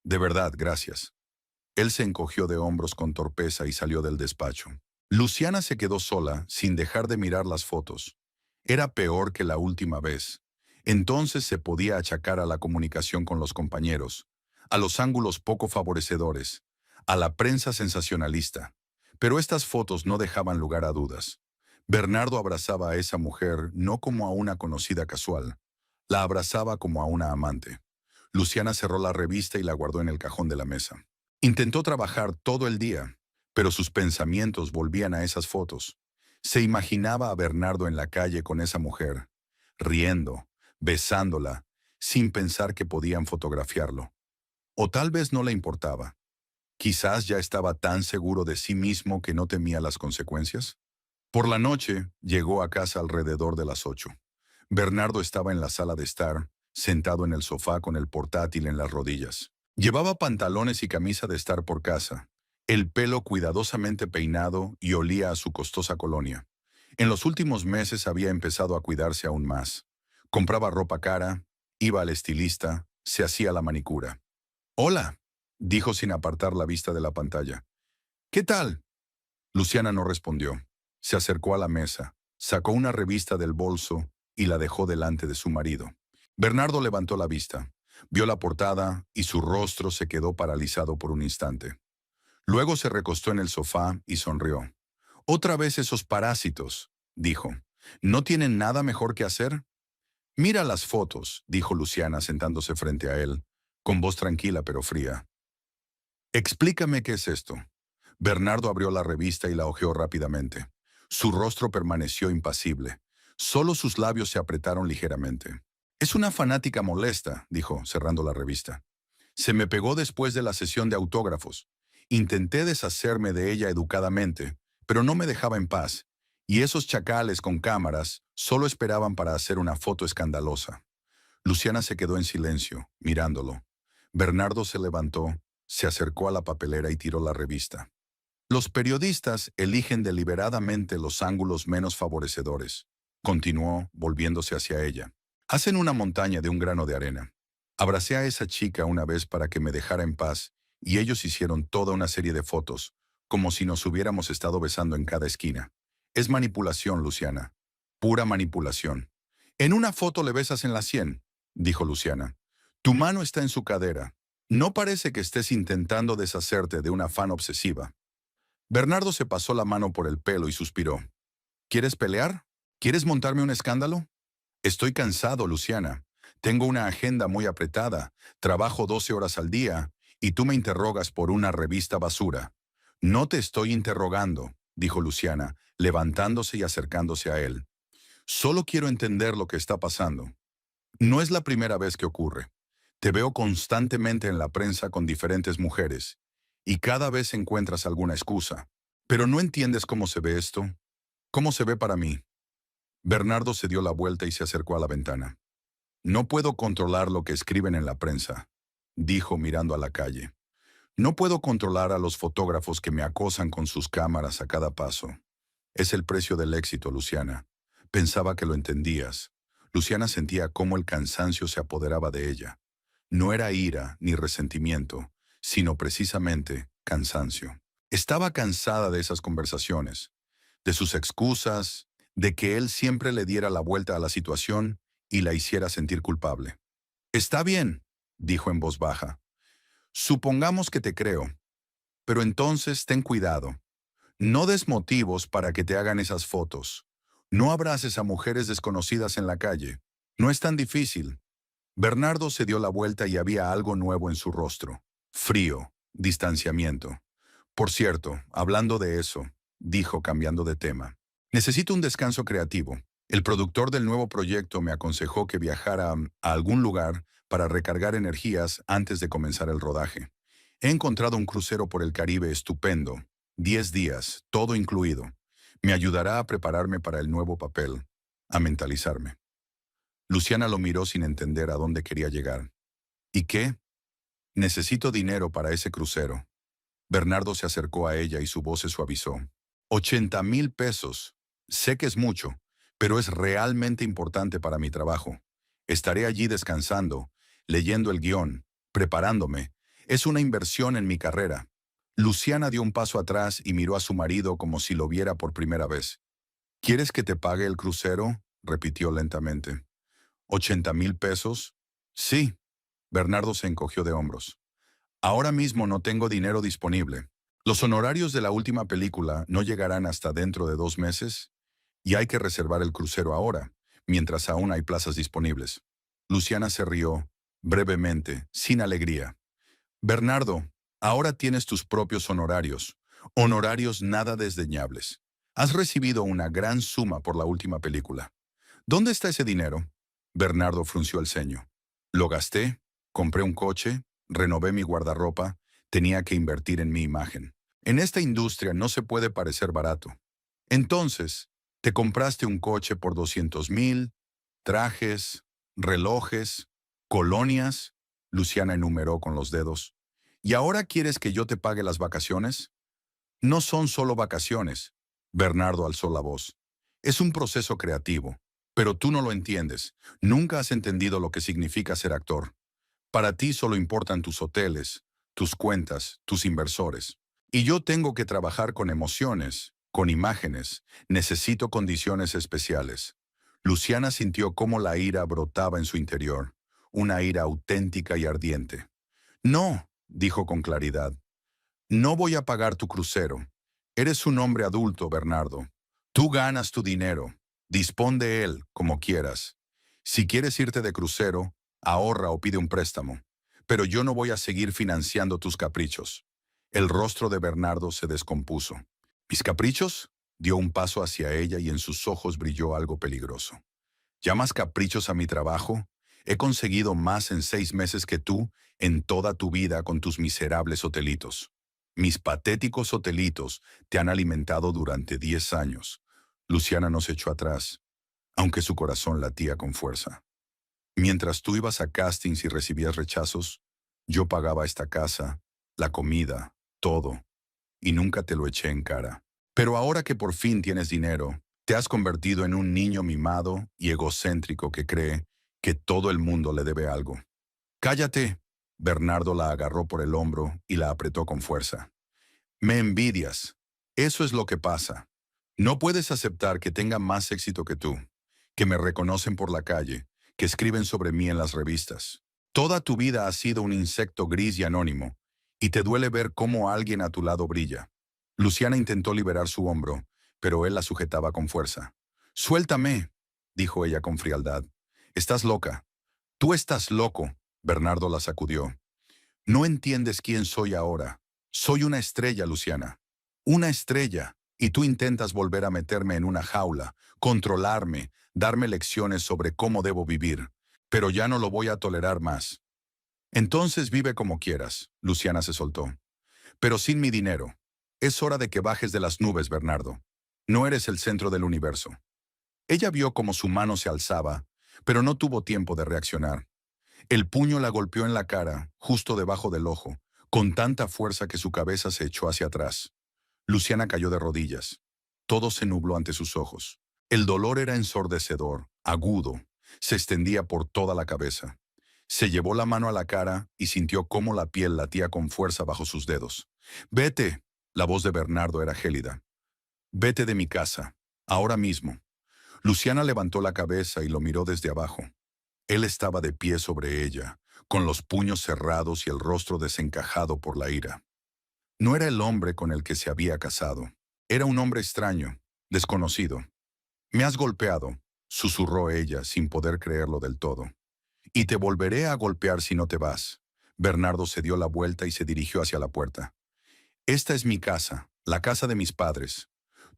De verdad, gracias. Él se encogió de hombros con torpeza y salió del despacho. Luciana se quedó sola, sin dejar de mirar las fotos. Era peor que la última vez. Entonces se podía achacar a la comunicación con los compañeros, a los ángulos poco favorecedores, a la prensa sensacionalista. Pero estas fotos no dejaban lugar a dudas. Bernardo abrazaba a esa mujer no como a una conocida casual, la abrazaba como a una amante. Luciana cerró la revista y la guardó en el cajón de la mesa. Intentó trabajar todo el día, pero sus pensamientos volvían a esas fotos. Se imaginaba a Bernardo en la calle con esa mujer, riendo, besándola, sin pensar que podían fotografiarlo. O tal vez no le importaba. Quizás ya estaba tan seguro de sí mismo que no temía las consecuencias. Por la noche, llegó a casa alrededor de las 8. Bernardo estaba en la sala de estar, sentado en el sofá con el portátil en las rodillas. Llevaba pantalones y camisa de estar por casa, el pelo cuidadosamente peinado y olía a su costosa colonia. En los últimos meses había empezado a cuidarse aún más. Compraba ropa cara, iba al estilista, se hacía la manicura. «Hola», dijo sin apartar la vista de la pantalla. «¿Qué tal?» Luciana no respondió. Se acercó a la mesa, sacó una revista del bolso y la dejó delante de su marido. Bernardo levantó la vista, vio la portada y su rostro se quedó paralizado por un instante. Luego se recostó en el sofá y sonrió. «Otra vez esos parásitos», dijo. «¿No tienen nada mejor que hacer?» «Mira las fotos», dijo Luciana sentándose frente a él, con voz tranquila pero fría. «Explícame qué es esto». Bernardo abrió la revista y la hojeó rápidamente. Su rostro permaneció impasible. Solo sus labios se apretaron ligeramente. «Es una fanática molesta», dijo, cerrando la revista. «Se me pegó después de la sesión de autógrafos. Intenté deshacerme de ella educadamente, pero no me dejaba en paz, y esos chacales con cámaras solo esperaban para hacer una foto escandalosa». Luciana se quedó en silencio, mirándolo. Bernardo se levantó, se acercó a la papelera y tiró la revista. «Los periodistas eligen deliberadamente los ángulos menos favorecedores», continuó, volviéndose hacia ella. «Hacen una montaña de un grano de arena. Abracé a esa chica una vez para que me dejara en paz y ellos hicieron toda una serie de fotos, como si nos hubiéramos estado besando en cada esquina. Es manipulación, Luciana. Pura manipulación». «En una foto le besas en la sien», dijo Luciana. «Tu mano está en su cadera. No parece que estés intentando deshacerte de una fan obsesiva». Bernardo se pasó la mano por el pelo y suspiró. «¿Quieres pelear? ¿Quieres montarme un escándalo?» «Estoy cansado, Luciana. Tengo una agenda muy apretada, trabajo 12 horas al día, y tú me interrogas por una revista basura». «No te estoy interrogando», dijo Luciana, levantándose y acercándose a él. «Solo quiero entender lo que está pasando. No es la primera vez que ocurre. Te veo constantemente en la prensa con diferentes mujeres, y cada vez encuentras alguna excusa. Pero no entiendes cómo se ve esto. ¿Cómo se ve para mí?» Bernardo se dio la vuelta y se acercó a la ventana. «No puedo controlar lo que escriben en la prensa. dijo mirando a la calle. No puedo controlar a los fotógrafos que me acosan con sus cámaras a cada paso. Es el precio del éxito, Luciana. Pensaba que lo entendías. Luciana sentía cómo el cansancio se apoderaba de ella. No era ira ni resentimiento, sino precisamente cansancio. Estaba cansada de esas conversaciones, de sus excusas, de que él siempre le diera la vuelta a la situación y la hiciera sentir culpable. Está bien, dijo en voz baja. Supongamos que te creo, pero entonces ten cuidado. No des motivos para que te hagan esas fotos. No abraces a mujeres desconocidas en la calle. No es tan difícil. Bernardo se dio la vuelta y había algo nuevo en su rostro. Frío, distanciamiento. Por cierto, hablando de eso, dijo cambiando de tema. Necesito un descanso creativo. El productor del nuevo proyecto me aconsejó que viajara a algún lugar para recargar energías antes de comenzar el rodaje. He encontrado un crucero por el Caribe estupendo. 10 días, todo incluido. Me ayudará a prepararme para el nuevo papel, a mentalizarme. Luciana lo miró sin entender a dónde quería llegar. ¿Y qué? Necesito dinero para ese crucero. Bernardo se acercó a ella y su voz se suavizó. 80,000 pesos. Sé que es mucho, pero es realmente importante para mi trabajo. Estaré allí descansando, leyendo el guión, preparándome. Es una inversión en mi carrera. Luciana dio un paso atrás y miró a su marido como si lo viera por primera vez. ¿Quieres que te pague el crucero?, repitió lentamente. ¿80,000 pesos? Sí. Bernardo se encogió de hombros. Ahora mismo no tengo dinero disponible. Los honorarios de la última película no llegarán hasta dentro de 2 meses y hay que reservar el crucero ahora, mientras aún hay plazas disponibles. Luciana se rió, brevemente, sin alegría. Bernardo, ahora tienes tus propios honorarios, honorarios nada desdeñables. Has recibido una gran suma por la última película. ¿Dónde está ese dinero? Bernardo frunció el ceño. Lo gasté, compré un coche, renové mi guardarropa, tenía que invertir en mi imagen. En esta industria no se puede parecer barato. Entonces, te compraste un coche por 200,000, trajes, relojes, colonias, Luciana enumeró con los dedos. ¿Y ahora quieres que yo te pague las vacaciones? No son solo vacaciones. Bernardo alzó la voz. Es un proceso creativo. Pero tú no lo entiendes. Nunca has entendido lo que significa ser actor. Para ti solo importan tus hoteles, tus cuentas, tus inversores. Y yo tengo que trabajar con emociones, con imágenes. Necesito condiciones especiales. Luciana sintió cómo la ira brotaba en su interior, una ira auténtica y ardiente. No, dijo con claridad. No voy a pagar tu crucero. Eres un hombre adulto, Bernardo. Tú ganas tu dinero. Dispón de él como quieras. Si quieres irte de crucero, ahorra o pide un préstamo. Pero yo no voy a seguir financiando tus caprichos. El rostro de Bernardo se descompuso. ¿Mis caprichos? Dio un paso hacia ella y en sus ojos brilló algo peligroso. ¿Llamas caprichos a mi trabajo? He conseguido más en 6 meses que tú en toda tu vida con tus miserables hotelitos. Mis patéticos hotelitos te han alimentado durante 10 años. Luciana no se echó atrás, aunque su corazón latía con fuerza. Mientras tú ibas a castings y recibías rechazos, yo pagaba esta casa, la comida, todo, y nunca te lo eché en cara. Pero ahora que por fin tienes dinero, te has convertido en un niño mimado y egocéntrico que cree que todo el mundo le debe algo. ¡Cállate! Bernardo la agarró por el hombro y la apretó con fuerza. Me envidias. Eso es lo que pasa. No puedes aceptar que tenga más éxito que tú, que me reconocen por la calle, que escriben sobre mí en las revistas. Toda tu vida has sido un insecto gris y anónimo, y te duele ver cómo alguien a tu lado brilla. Luciana intentó liberar su hombro, pero él la sujetaba con fuerza. «Suéltame», dijo ella con frialdad. «Estás loca». «Tú estás loco», Bernardo la sacudió. «No entiendes quién soy ahora. Soy una estrella, Luciana. Una estrella. Y tú intentas volver a meterme en una jaula, controlarme, darme lecciones sobre cómo debo vivir. Pero ya no lo voy a tolerar más». «Entonces vive como quieras», Luciana se soltó. «Pero sin mi dinero. Es hora de que bajes de las nubes, Bernardo. No eres el centro del universo». Ella vio cómo su mano se alzaba, pero no tuvo tiempo de reaccionar. El puño la golpeó en la cara, justo debajo del ojo, con tanta fuerza que su cabeza se echó hacia atrás. Luciana cayó de rodillas. Todo se nubló ante sus ojos. El dolor era ensordecedor, agudo. Se extendía por toda la cabeza. Se llevó la mano a la cara y sintió cómo la piel latía con fuerza bajo sus dedos. «Vete». La voz de Bernardo era gélida. «Vete de mi casa. Ahora mismo». Luciana levantó la cabeza y lo miró desde abajo. Él estaba de pie sobre ella, con los puños cerrados y el rostro desencajado por la ira. No era el hombre con el que se había casado. Era un hombre extraño, desconocido. «Me has golpeado», susurró ella sin poder creerlo del todo. «Y te volveré a golpear si no te vas». Bernardo se dio la vuelta y se dirigió hacia la puerta. «Esta es mi casa, la casa de mis padres.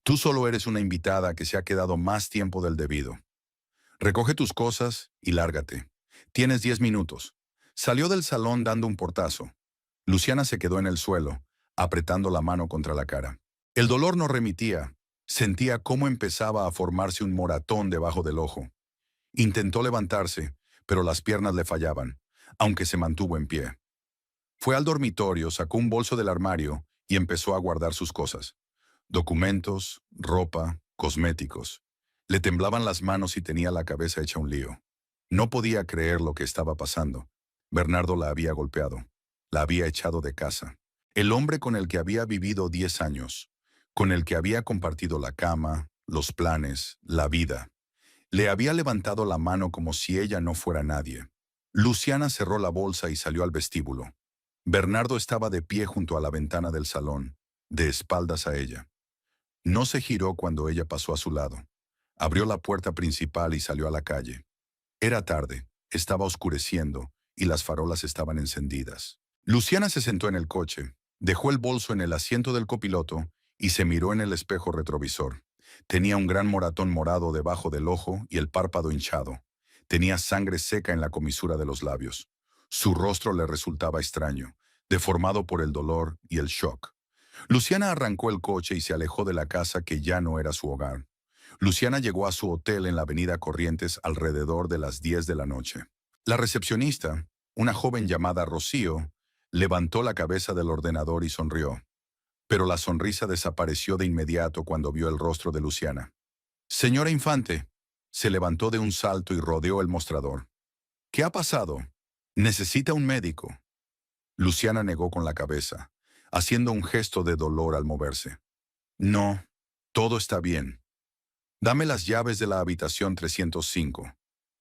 Tú solo eres una invitada que se ha quedado más tiempo del debido. Recoge tus cosas y lárgate. Tienes 10 minutos». Salió del salón dando un portazo. Luciana se quedó en el suelo, apretando la mano contra la cara. El dolor no remitía. Sentía cómo empezaba a formarse un moratón debajo del ojo. Intentó levantarse, pero las piernas le fallaban, aunque se mantuvo en pie. Fue al dormitorio, sacó un bolso del armario y empezó a guardar sus cosas. Documentos, ropa, cosméticos. Le temblaban las manos y tenía la cabeza hecha un lío. No podía creer lo que estaba pasando. Bernardo la había golpeado. La había echado de casa. El hombre con el que había vivido 10 años, con el que había compartido la cama, los planes, la vida. Le había levantado la mano como si ella no fuera nadie. Luciana cerró la bolsa y salió al vestíbulo. Bernardo estaba de pie junto a la ventana del salón, de espaldas a ella. No se giró cuando ella pasó a su lado. Abrió la puerta principal y salió a la calle. Era tarde, estaba oscureciendo y las farolas estaban encendidas. Luciana se sentó en el coche, dejó el bolso en el asiento del copiloto y se miró en el espejo retrovisor. Tenía un gran moratón morado debajo del ojo y el párpado hinchado. Tenía sangre seca en la comisura de los labios. Su rostro le resultaba extraño, deformado por el dolor y el shock. Luciana arrancó el coche y se alejó de la casa que ya no era su hogar. Luciana llegó a su hotel en la avenida Corrientes alrededor de las 10 de la noche. La recepcionista, una joven llamada Rocío, levantó la cabeza del ordenador y sonrió. Pero la sonrisa desapareció de inmediato cuando vio el rostro de Luciana. «Señora Infante». Se levantó de un salto y rodeó el mostrador. «¿Qué ha pasado? Necesita un médico». Luciana negó con la cabeza, haciendo un gesto de dolor al moverse. «No, todo está bien. Dame las llaves de la habitación 305.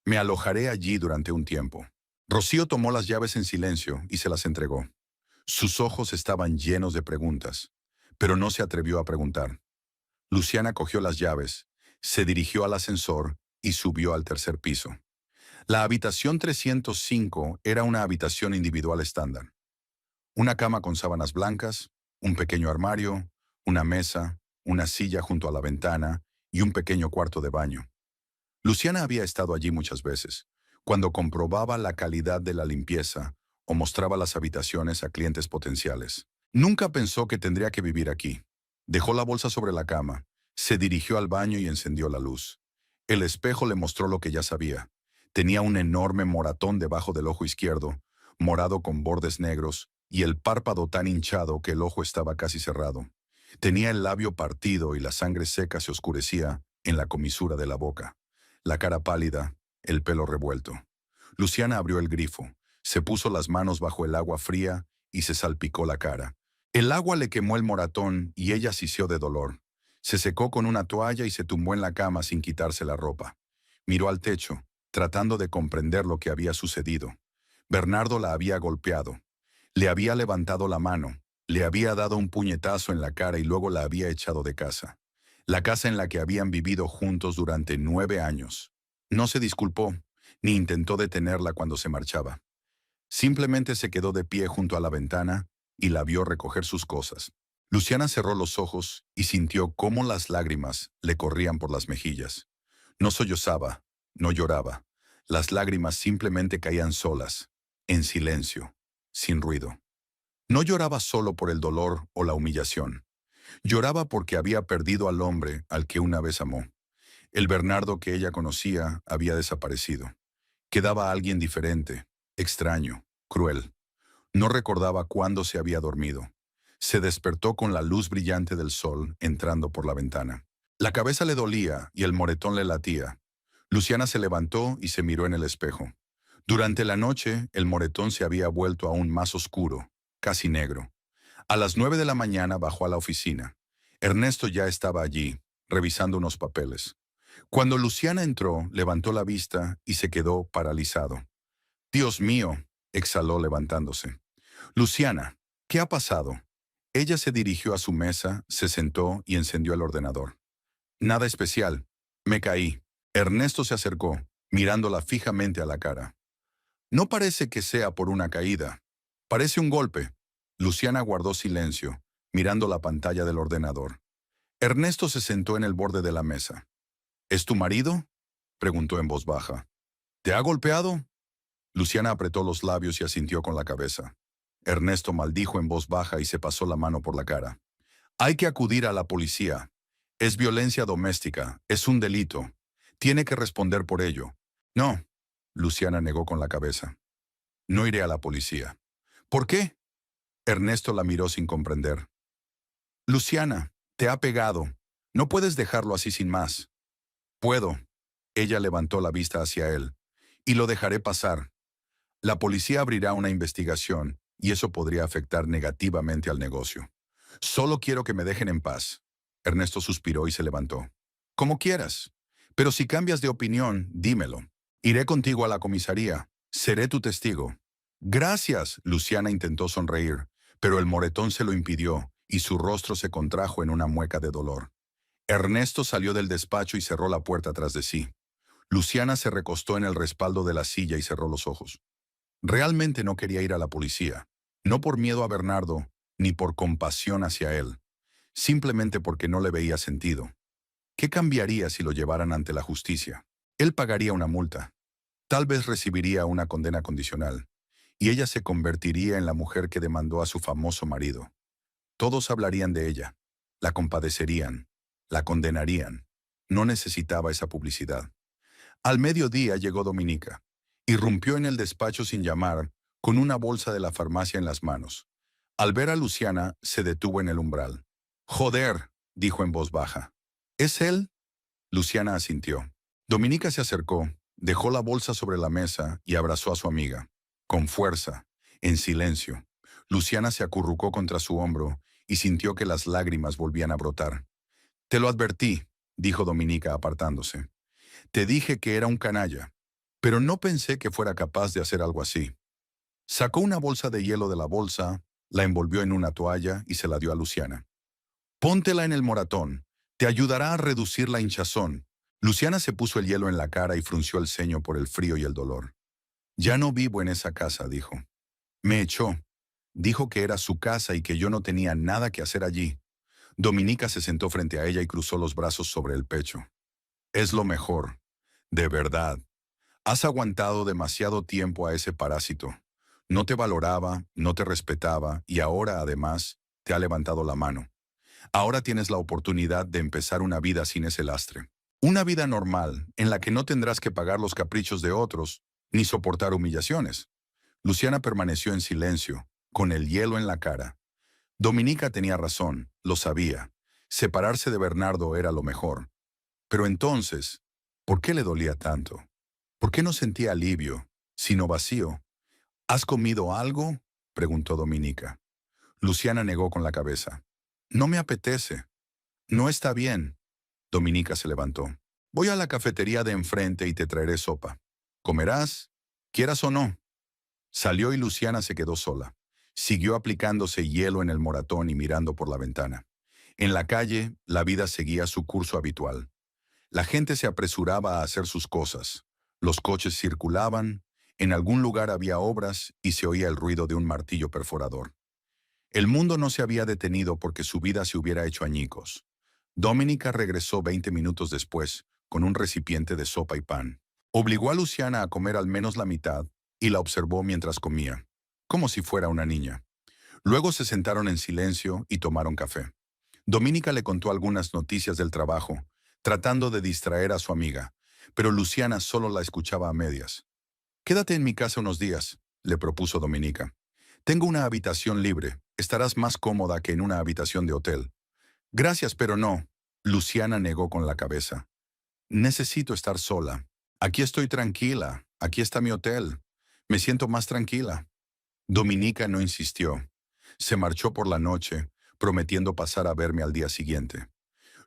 Me alojaré allí durante un tiempo». Rocío tomó las llaves en silencio y se las entregó. Sus ojos estaban llenos de preguntas, pero no se atrevió a preguntar. Luciana cogió las llaves, se dirigió al ascensor y subió al tercer piso. La habitación 305 era una habitación individual estándar. Una cama con sábanas blancas, un pequeño armario, una mesa, una silla junto a la ventana y un pequeño cuarto de baño. Luciana había estado allí muchas veces, cuando comprobaba la calidad de la limpieza o mostraba las habitaciones a clientes potenciales. Nunca pensó que tendría que vivir aquí. Dejó la bolsa sobre la cama, se dirigió al baño y encendió la luz. El espejo le mostró lo que ya sabía. Tenía un enorme moratón debajo del ojo izquierdo, morado con bordes negros, y el párpado tan hinchado que el ojo estaba casi cerrado. Tenía el labio partido y la sangre seca se oscurecía en la comisura de la boca. La cara pálida, el pelo revuelto. Luciana abrió el grifo, se puso las manos bajo el agua fría y se salpicó la cara. El agua le quemó el moratón y ella siseó de dolor. Se secó con una toalla y se tumbó en la cama sin quitarse la ropa. Miró al techo, tratando de comprender lo que había sucedido. Bernardo la había golpeado. Le había levantado la mano, le había dado un puñetazo en la cara y luego la había echado de casa. La casa en la que habían vivido juntos durante 9 años. No se disculpó, ni intentó detenerla cuando se marchaba. Simplemente se quedó de pie junto a la ventana y la vio recoger sus cosas. Luciana cerró los ojos y sintió cómo las lágrimas le corrían por las mejillas. No sollozaba, no lloraba. Las lágrimas simplemente caían solas, en silencio, sin ruido. No lloraba solo por el dolor o la humillación. Lloraba porque había perdido al hombre al que una vez amó. El Bernardo que ella conocía había desaparecido. Quedaba alguien diferente, extraño, cruel. No recordaba cuándo se había dormido. Se despertó con la luz brillante del sol entrando por la ventana. La cabeza le dolía y el moretón le latía. Luciana se levantó y se miró en el espejo. Durante la noche, el moretón se había vuelto aún más oscuro, casi negro. A las 9 de la mañana bajó a la oficina. Ernesto ya estaba allí, revisando unos papeles. Cuando Luciana entró, levantó la vista y se quedó paralizado. «Dios mío», exhaló levantándose. «Luciana, ¿qué ha pasado?» Ella se dirigió a su mesa, se sentó y encendió el ordenador. «Nada especial. Me caí». Ernesto se acercó, mirándola fijamente a la cara. «No parece que sea por una caída. Parece un golpe». Luciana guardó silencio, mirando la pantalla del ordenador. Ernesto se sentó en el borde de la mesa. «¿Es tu marido?», preguntó en voz baja. «¿Te ha golpeado?». Luciana apretó los labios y asintió con la cabeza. Ernesto maldijo en voz baja y se pasó la mano por la cara. «Hay que acudir a la policía. Es violencia doméstica, es un delito. Tiene que responder por ello». «No», Luciana negó con la cabeza. «No iré a la policía». «¿Por qué?». Ernesto la miró sin comprender. «Luciana, te ha pegado. No puedes dejarlo así sin más». «Puedo». Ella levantó la vista hacia él. «Y lo dejaré pasar. La policía abrirá una investigación y eso podría afectar negativamente al negocio. Solo quiero que me dejen en paz». Ernesto suspiró y se levantó. «Como quieras. Pero si cambias de opinión, dímelo. Iré contigo a la comisaría. Seré tu testigo». «Gracias», Luciana intentó sonreír, pero el moretón se lo impidió y su rostro se contrajo en una mueca de dolor. Ernesto salió del despacho y cerró la puerta tras de sí. Luciana se recostó en el respaldo de la silla y cerró los ojos. Realmente no quería ir a la policía, no por miedo a Bernardo, ni por compasión hacia él, simplemente porque no le veía sentido. ¿Qué cambiaría si lo llevaran ante la justicia? Él pagaría una multa, tal vez recibiría una condena condicional, y ella se convertiría en la mujer que demandó a su famoso marido. Todos hablarían de ella, la compadecerían, la condenarían. No necesitaba esa publicidad. Al mediodía llegó Dominica. Irrumpió en el despacho sin llamar, con una bolsa de la farmacia en las manos. Al ver a Luciana, se detuvo en el umbral. «Joder», dijo en voz baja. «¿Es él?». Luciana asintió. Dominica se acercó, dejó la bolsa sobre la mesa y abrazó a su amiga. Con fuerza, en silencio. Luciana se acurrucó contra su hombro y sintió que las lágrimas volvían a brotar. «Te lo advertí», dijo Dominica apartándose. «Te dije que era un canalla, pero no pensé que fuera capaz de hacer algo así». Sacó una bolsa de hielo de la bolsa, la envolvió en una toalla y se la dio a Luciana. «Póntela en el moratón. Te ayudará a reducir la hinchazón». Luciana se puso el hielo en la cara y frunció el ceño por el frío y el dolor. «Ya no vivo en esa casa», dijo. «Me echó. Dijo que era su casa y que yo no tenía nada que hacer allí». Dominica se sentó frente a ella y cruzó los brazos sobre el pecho. «Es lo mejor. De verdad. Has aguantado demasiado tiempo a ese parásito. No te valoraba, no te respetaba y ahora, además, te ha levantado la mano. Ahora tienes la oportunidad de empezar una vida sin ese lastre. Una vida normal, en la que no tendrás que pagar los caprichos de otros, ni soportar humillaciones». Luciana permaneció en silencio, con el hielo en la cara. Dominica tenía razón, lo sabía. Separarse de Bernardo era lo mejor. Pero entonces, ¿por qué le dolía tanto? ¿Por qué no sentía alivio, sino vacío? «¿Has comido algo?», preguntó Dominica. Luciana negó con la cabeza. «No me apetece». «No está bien». Dominica se levantó. «Voy a la cafetería de enfrente y te traeré sopa. ¿Comerás? Quieras o no». Salió y Luciana se quedó sola. Siguió aplicándose hielo en el moratón y mirando por la ventana. En la calle, la vida seguía su curso habitual. La gente se apresuraba a hacer sus cosas. Los coches circulaban, en algún lugar había obras y se oía el ruido de un martillo perforador. El mundo no se había detenido porque su vida se hubiera hecho añicos. Dominica regresó 20 minutos después, con un recipiente de sopa y pan. Obligó a Luciana a comer al menos la mitad y la observó mientras comía, como si fuera una niña. Luego se sentaron en silencio y tomaron café. Dominica le contó algunas noticias del trabajo, tratando de distraer a su amiga, pero Luciana solo la escuchaba a medias. «Quédate en mi casa unos días. le propuso Dominica. Tengo una habitación libre. Estarás más cómoda que en una habitación de hotel. Gracias, pero no. Luciana negó con la cabeza. Necesito estar sola. Aquí estoy tranquila. Aquí está mi hotel. Me siento más tranquila. Dominica no insistió. Se marchó por la noche, prometiendo pasar a verme al día siguiente.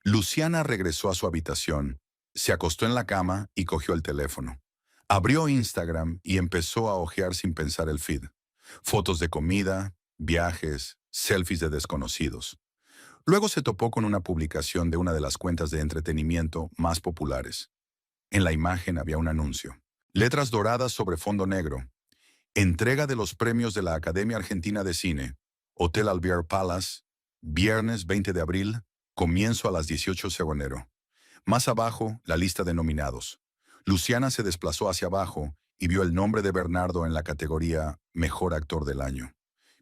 Luciana regresó a su habitación, se acostó en la cama y cogió el teléfono. Abrió Instagram y empezó a hojear sin pensar el feed. Fotos de comida, viajes, selfies de desconocidos. Luego se topó con una publicación de una de las cuentas de entretenimiento más populares. En la imagen había un anuncio. Letras doradas sobre fondo negro. Entrega de los premios de la Academia Argentina de Cine. Hotel Alvear Palace. Viernes 20 de abril. Comienzo a las 18:00. Más abajo, la lista de nominados. Luciana se desplazó hacia abajo y vio el nombre de Bernardo en la categoría Mejor Actor del Año.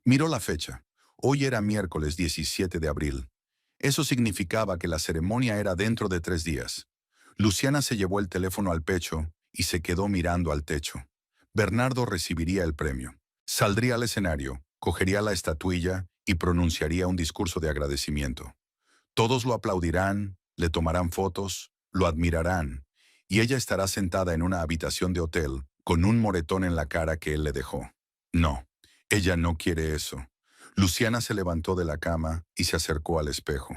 Miró la fecha. Hoy era miércoles 17 de abril. Eso significaba que la ceremonia era dentro de 3 días. Luciana se llevó el teléfono al pecho y se quedó mirando al techo. Bernardo recibiría el premio. Saldría al escenario, cogería la estatuilla y pronunciaría un discurso de agradecimiento. Todos lo aplaudirán, le tomarán fotos, lo admirarán, y ella estará sentada en una habitación de hotel con un moretón en la cara que él le dejó. No, ella no quiere eso. Luciana se levantó de la cama y se acercó al espejo.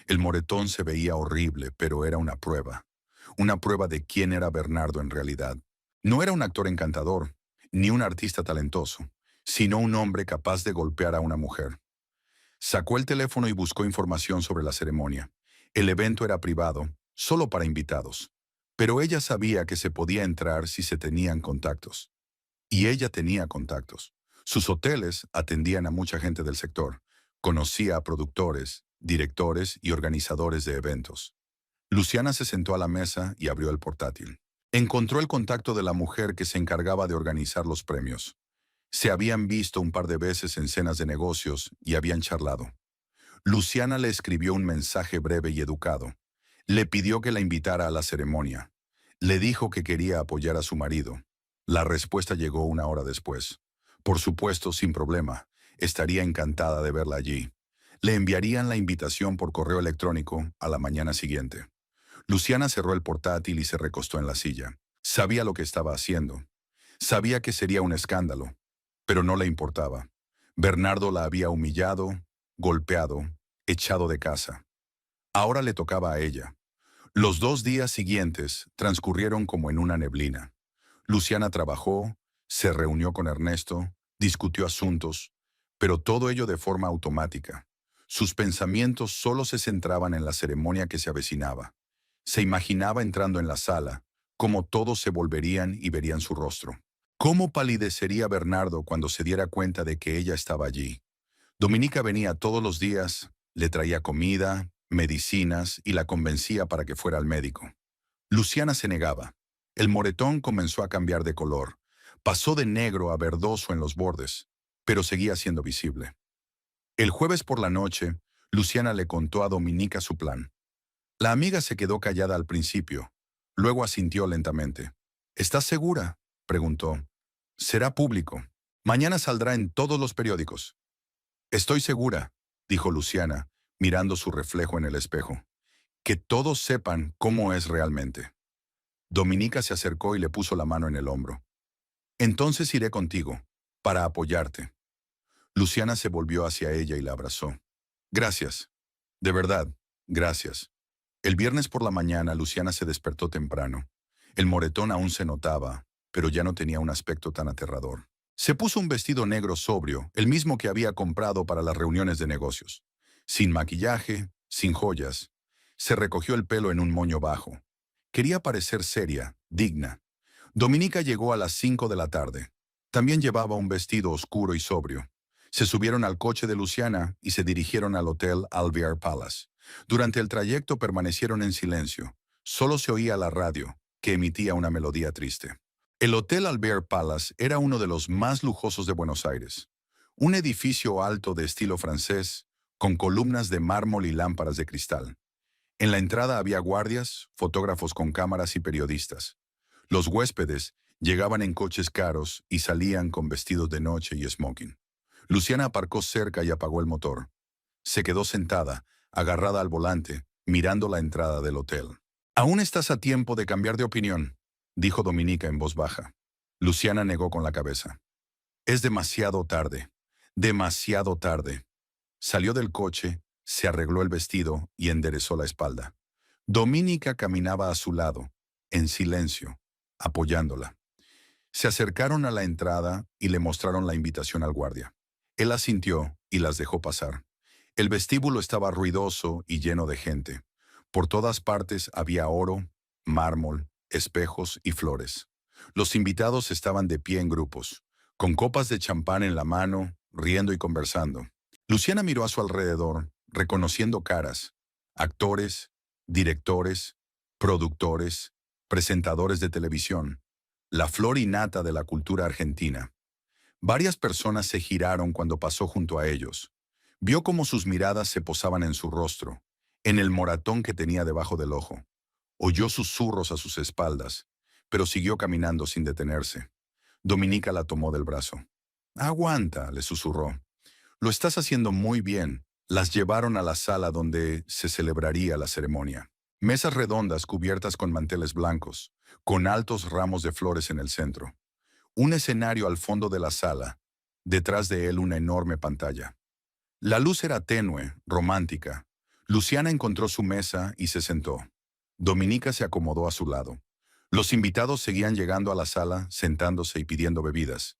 El moretón se veía horrible, pero era una prueba de quién era Bernardo en realidad. No era un actor encantador, ni un artista talentoso, sino un hombre capaz de golpear a una mujer. Sacó el teléfono y buscó información sobre la ceremonia. El evento era privado, solo para invitados. Pero ella sabía que se podía entrar si se tenían contactos. Y ella tenía contactos. Sus hoteles atendían a mucha gente del sector. Conocía a productores, directores y organizadores de eventos. Luciana se sentó a la mesa y abrió el portátil. Encontró el contacto de la mujer que se encargaba de organizar los premios. Se habían visto un par de veces en cenas de negocios y habían charlado. Luciana le escribió un mensaje breve y educado. Le pidió que la invitara a la ceremonia. Le dijo que quería apoyar a su marido. La respuesta llegó 1 hora después. Por supuesto, sin problema. Estaría encantada de verla allí. Le enviarían la invitación por correo electrónico a la mañana siguiente. Luciana cerró el portátil y se recostó en la silla. Sabía lo que estaba haciendo. Sabía que sería un escándalo, pero no le importaba. Bernardo la había humillado, golpeado, echado de casa. Ahora le tocaba a ella. Los 2 días siguientes transcurrieron como en una neblina. Luciana trabajó, se reunió con Ernesto, discutió asuntos, pero todo ello de forma automática. Sus pensamientos solo se centraban en la ceremonia que se avecinaba. Se imaginaba entrando en la sala, cómo todos se volverían y verían su rostro. ¿Cómo palidecería Bernardo cuando se diera cuenta de que ella estaba allí? Dominica venía todos los días, le traía comida, medicinas y la convencía para que fuera al médico. Luciana se negaba. El moretón comenzó a cambiar de color. Pasó de negro a verdoso en los bordes, pero seguía siendo visible. El jueves por la noche, Luciana le contó a Dominica su plan. La amiga se quedó callada al principio, luego asintió lentamente. ¿Estás segura?, preguntó. Será público. Mañana saldrá en todos los periódicos. Estoy segura, dijo Luciana, mirando su reflejo en el espejo. Que todos sepan cómo es realmente. Dominica se acercó y le puso la mano en el hombro. Entonces iré contigo, para apoyarte. Luciana se volvió hacia ella y la abrazó. Gracias. De verdad, gracias. El viernes por la mañana Luciana se despertó temprano. El moretón aún se notaba, pero ya no tenía un aspecto tan aterrador. Se puso un vestido negro sobrio, el mismo que había comprado para las reuniones de negocios. Sin maquillaje, sin joyas. Se recogió el pelo en un moño bajo. Quería parecer seria, digna. Dominica llegó a las 5 de la tarde. También llevaba un vestido oscuro y sobrio. Se subieron al coche de Luciana y se dirigieron al Hotel Alvear Palace. Durante el trayecto permanecieron en silencio. Solo se oía la radio, que emitía una melodía triste. El Hotel Alvear Palace era uno de los más lujosos de Buenos Aires. Un edificio alto de estilo francés, con columnas de mármol y lámparas de cristal. En la entrada había guardias, fotógrafos con cámaras y periodistas. Los huéspedes Llegaban en coches caros y salían con vestidos de noche y smoking. Luciana aparcó cerca y apagó el motor. Se quedó sentada, agarrada al volante, mirando la entrada del hotel. «Aún estás a tiempo de cambiar de opinión», dijo Dominica en voz baja. Luciana negó con la cabeza. «Es demasiado tarde. Demasiado tarde». Salió del coche, se arregló el vestido y enderezó la espalda. Dominica caminaba a su lado, en silencio, apoyándola. Se acercaron a la entrada y le mostraron la invitación al guardia. Él asintió y las dejó pasar. El vestíbulo estaba ruidoso y lleno de gente. Por todas partes había oro, mármol, espejos y flores. Los invitados estaban de pie en grupos, con copas de champán en la mano, riendo y conversando. Luciana miró a su alrededor, reconociendo caras, actores, directores, productores, presentadores de televisión, la flor y nata de la cultura argentina. Varias personas se giraron cuando pasó junto a ellos. Vio cómo sus miradas se posaban en su rostro, en el moratón que tenía debajo del ojo. Oyó susurros a sus espaldas, pero siguió caminando sin detenerse. Dominica la tomó del brazo. «Aguanta», le susurró. «Lo estás haciendo muy bien». Las llevaron a la sala donde se celebraría la ceremonia. Mesas redondas cubiertas con manteles blancos, con altos ramos de flores en el centro. Un escenario al fondo de la sala, detrás de él una enorme pantalla. La luz era tenue, romántica. Luciana encontró su mesa y se sentó. Dominica se acomodó a su lado. Los invitados seguían llegando a la sala, sentándose y pidiendo bebidas.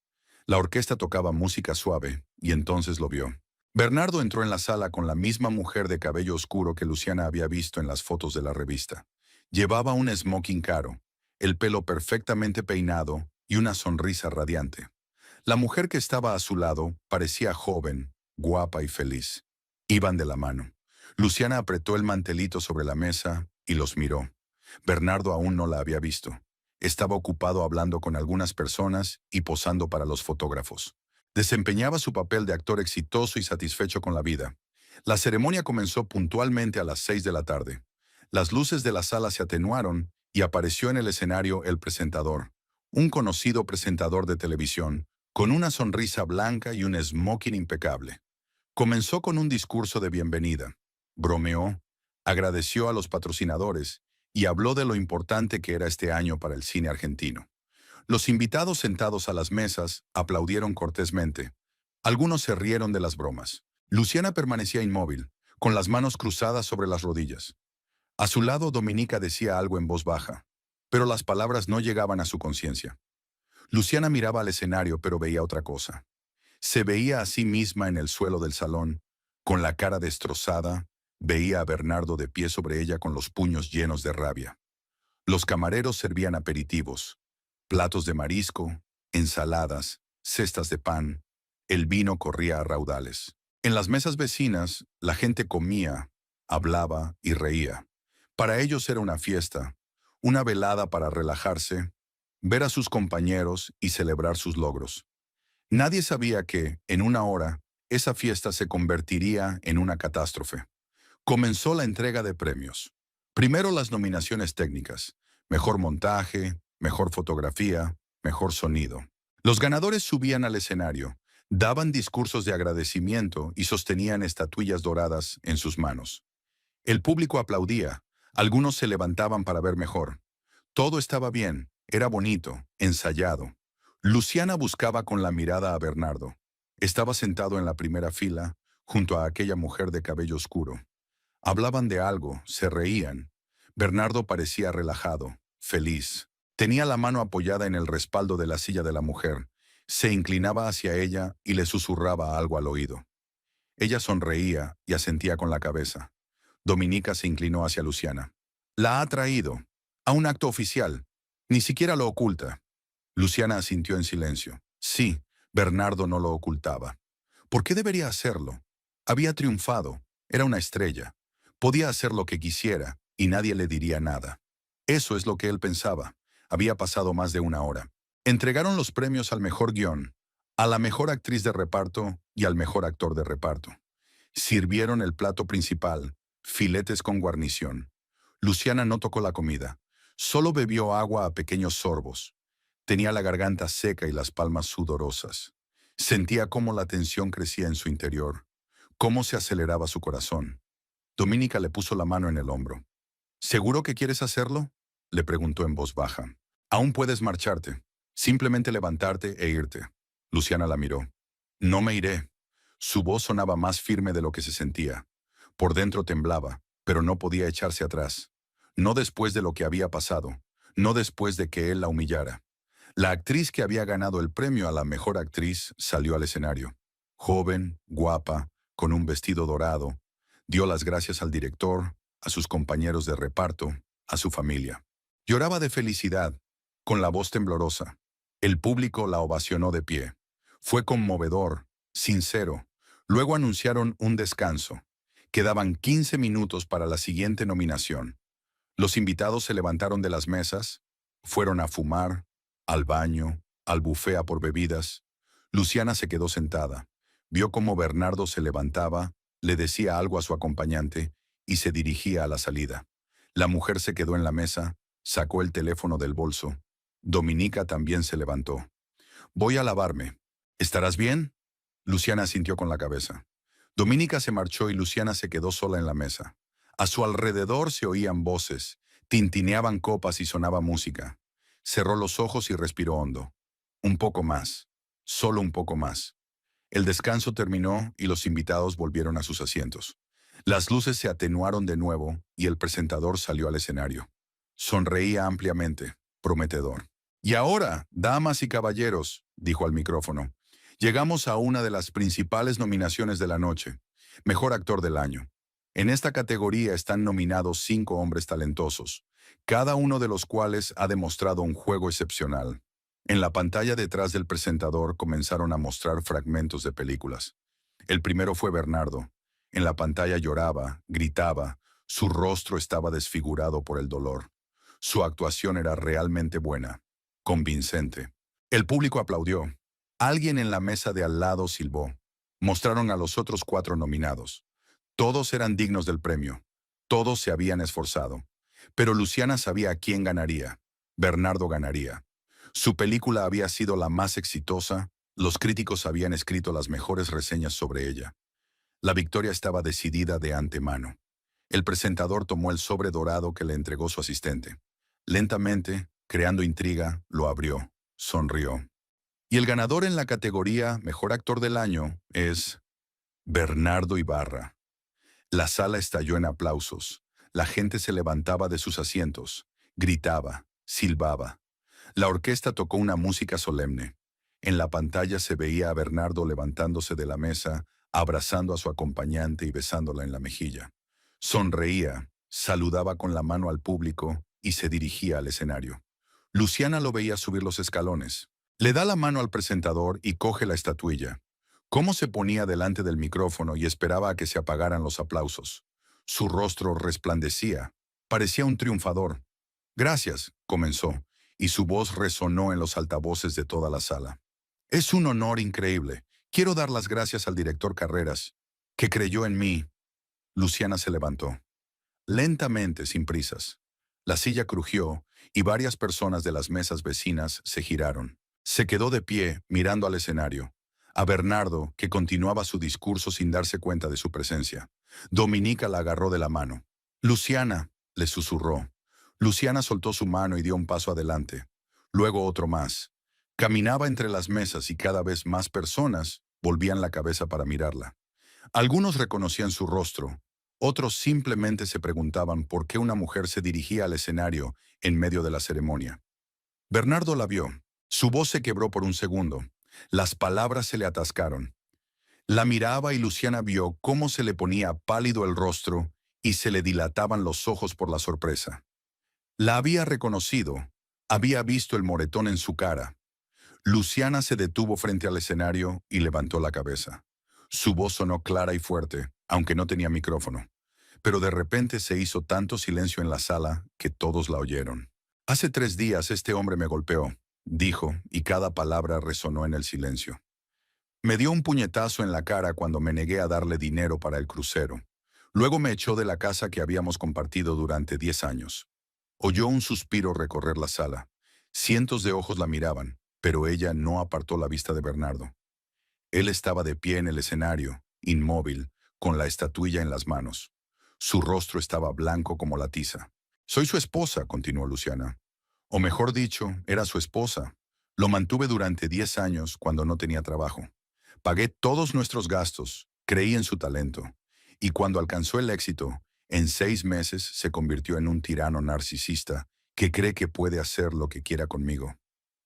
La orquesta tocaba música suave, y entonces lo vio. Bernardo entró en la sala con la misma mujer de cabello oscuro que Luciana había visto en las fotos de la revista. Llevaba un smoking caro, el pelo perfectamente peinado y una sonrisa radiante. La mujer que estaba a su lado parecía joven, guapa y feliz. Iban de la mano. Luciana apretó el mantelito sobre la mesa y los miró. Bernardo aún no la había visto. Estaba ocupado hablando con algunas personas y posando para los fotógrafos. Desempeñaba su papel de actor exitoso y satisfecho con la vida. La ceremonia comenzó puntualmente a las 6 de la tarde. Las luces de la sala se atenuaron y apareció en el escenario el presentador, un conocido presentador de televisión, con una sonrisa blanca y un smoking impecable. Comenzó con un discurso de bienvenida. Bromeó, agradeció a los patrocinadores y habló de lo importante que era este año para el cine argentino. Los invitados sentados a las mesas aplaudieron cortésmente. Algunos se rieron de las bromas. Luciana permanecía inmóvil, con las manos cruzadas sobre las rodillas. A su lado Dominica decía algo en voz baja, pero las palabras no llegaban a su conciencia. Luciana miraba al escenario, pero veía otra cosa. Se veía a sí misma en el suelo del salón, con la cara destrozada, veía a Bernardo de pie sobre ella con los puños llenos de rabia. Los camareros servían aperitivos, platos de marisco, ensaladas, cestas de pan. El vino corría a raudales. En las mesas vecinas, la gente comía, hablaba y reía. Para ellos era una fiesta, una velada para relajarse, ver a sus compañeros y celebrar sus logros. Nadie sabía que, en una hora, esa fiesta se convertiría en una catástrofe. Comenzó la entrega de premios. Primero las nominaciones técnicas: mejor montaje, mejor fotografía, mejor sonido. Los ganadores subían al escenario, daban discursos de agradecimiento y sostenían estatuillas doradas en sus manos. El público aplaudía, algunos se levantaban para ver mejor. Todo estaba bien, era bonito, ensayado. Luciana buscaba con la mirada a Bernardo. Estaba sentado en la primera fila, junto a aquella mujer de cabello oscuro. Hablaban de algo, se reían. Bernardo parecía relajado, feliz. Tenía la mano apoyada en el respaldo de la silla de la mujer. Se inclinaba hacia ella y le susurraba algo al oído. Ella sonreía y asentía con la cabeza. Dominica se inclinó hacia Luciana. «La ha traído. A un acto oficial. Ni siquiera lo oculta». Luciana asintió en silencio. Sí, Bernardo no lo ocultaba. ¿Por qué debería hacerlo? Había triunfado. Era una estrella. Podía hacer lo que quisiera y nadie le diría nada. Eso es lo que él pensaba. Había pasado más de una hora. Entregaron los premios al mejor guión, a la mejor actriz de reparto y al mejor actor de reparto. Sirvieron el plato principal, filetes con guarnición. Luciana no tocó la comida. Solo bebió agua a pequeños sorbos. Tenía la garganta seca y las palmas sudorosas. Sentía cómo la tensión crecía en su interior, cómo se aceleraba su corazón. Dominica le puso la mano en el hombro. ¿Seguro que quieres hacerlo?, le preguntó en voz baja. Aún puedes marcharte. Simplemente levantarte e irte. Luciana la miró. No me iré. Su voz sonaba más firme de lo que se sentía. Por dentro temblaba, pero no podía echarse atrás. No después de lo que había pasado. No después de que él la humillara. La actriz que había ganado el premio a la mejor actriz salió al escenario. Joven, guapa, con un vestido dorado. Dio las gracias al director, a sus compañeros de reparto, a su familia. Lloraba de felicidad, con la voz temblorosa. El público la ovacionó de pie. Fue conmovedor, sincero. Luego anunciaron un descanso. Quedaban 15 minutos para la siguiente nominación. Los invitados se levantaron de las mesas, fueron a fumar, al baño, al bufé a por bebidas. Luciana se quedó sentada. Vio cómo Bernardo se levantaba, le decía algo a su acompañante y se dirigía a la salida. La mujer se quedó en la mesa, sacó el teléfono del bolso. Dominica también se levantó. Voy a lavarme. ¿Estarás bien? Luciana asintió con la cabeza. Dominica se marchó y Luciana se quedó sola en la mesa. A su alrededor se oían voces, tintineaban copas y sonaba música. Cerró los ojos y respiró hondo. Un poco más, solo un poco más. El descanso terminó y los invitados volvieron a sus asientos. Las luces se atenuaron de nuevo y el presentador salió al escenario. Sonreía ampliamente, prometedor. Y ahora, damas y caballeros, dijo al micrófono, llegamos a una de las principales nominaciones de la noche, Mejor Actor del Año. En esta categoría están nominados 5 hombres talentosos, cada uno de los cuales ha demostrado un juego excepcional. En la pantalla detrás del presentador comenzaron a mostrar fragmentos de películas. El primero fue Bernardo. En la pantalla lloraba, gritaba, su rostro estaba desfigurado por el dolor. Su actuación era realmente buena, convincente. El público aplaudió. Alguien en la mesa de al lado silbó. Mostraron a los otros 4 nominados. Todos eran dignos del premio. Todos se habían esforzado. Pero Luciana sabía quién ganaría. Bernardo ganaría. Su película había sido la más exitosa, los críticos habían escrito las mejores reseñas sobre ella. La victoria estaba decidida de antemano. El presentador tomó el sobre dorado que le entregó su asistente. Lentamente, creando intriga, lo abrió, sonrió. Y el ganador en la categoría Mejor Actor del Año es Bernardo Ibarra. La sala estalló en aplausos. La gente se levantaba de sus asientos, gritaba, silbaba. La orquesta tocó una música solemne. En la pantalla se veía a Bernardo levantándose de la mesa, abrazando a su acompañante y besándola en la mejilla. Sonreía, saludaba con la mano al público y se dirigía al escenario. Luciana lo veía subir los escalones. Le da la mano al presentador y coge la estatuilla. Cómo se ponía delante del micrófono y esperaba a que se apagaran los aplausos. Su rostro resplandecía. Parecía un triunfador. Gracias, comenzó, y su voz resonó en los altavoces de toda la sala. Es un honor increíble. Quiero dar las gracias al director Carreras, que creyó en mí. Luciana se levantó. Lentamente, sin prisas. La silla crujió y varias personas de las mesas vecinas se giraron. Se quedó de pie, mirando al escenario. A Bernardo, que continuaba su discurso sin darse cuenta de su presencia. Dominica la agarró de la mano. Luciana, le susurró. Luciana soltó su mano y dio un paso adelante. Luego otro más. Caminaba entre las mesas y cada vez más personas volvían la cabeza para mirarla. Algunos reconocían su rostro. Otros simplemente se preguntaban por qué una mujer se dirigía al escenario en medio de la ceremonia. Bernardo la vio. Su voz se quebró por un segundo. Las palabras se le atascaron. La miraba y Luciana vio cómo se le ponía pálido el rostro y se le dilataban los ojos por la sorpresa. La había reconocido. Había visto el moretón en su cara. Luciana se detuvo frente al escenario y levantó la cabeza. Su voz sonó clara y fuerte, aunque no tenía micrófono. Pero de repente se hizo tanto silencio en la sala que todos la oyeron. Hace 3 días este hombre me golpeó, dijo, y cada palabra resonó en el silencio. Me dio un puñetazo en la cara cuando me negué a darle dinero para el crucero. Luego me echó de la casa que habíamos compartido durante 10 años. Oyó un suspiro recorrer la sala. Cientos de ojos la miraban, pero ella no apartó la vista de Bernardo. Él estaba de pie en el escenario, inmóvil, con la estatuilla en las manos. Su rostro estaba blanco como la tiza. Soy su esposa, continuó Luciana. O mejor dicho, era su esposa. Lo mantuve durante 10 años cuando no tenía trabajo. Pagué todos nuestros gastos, creí en su talento. Y cuando alcanzó el éxito, en 6 meses se convirtió en un tirano narcisista que cree que puede hacer lo que quiera conmigo.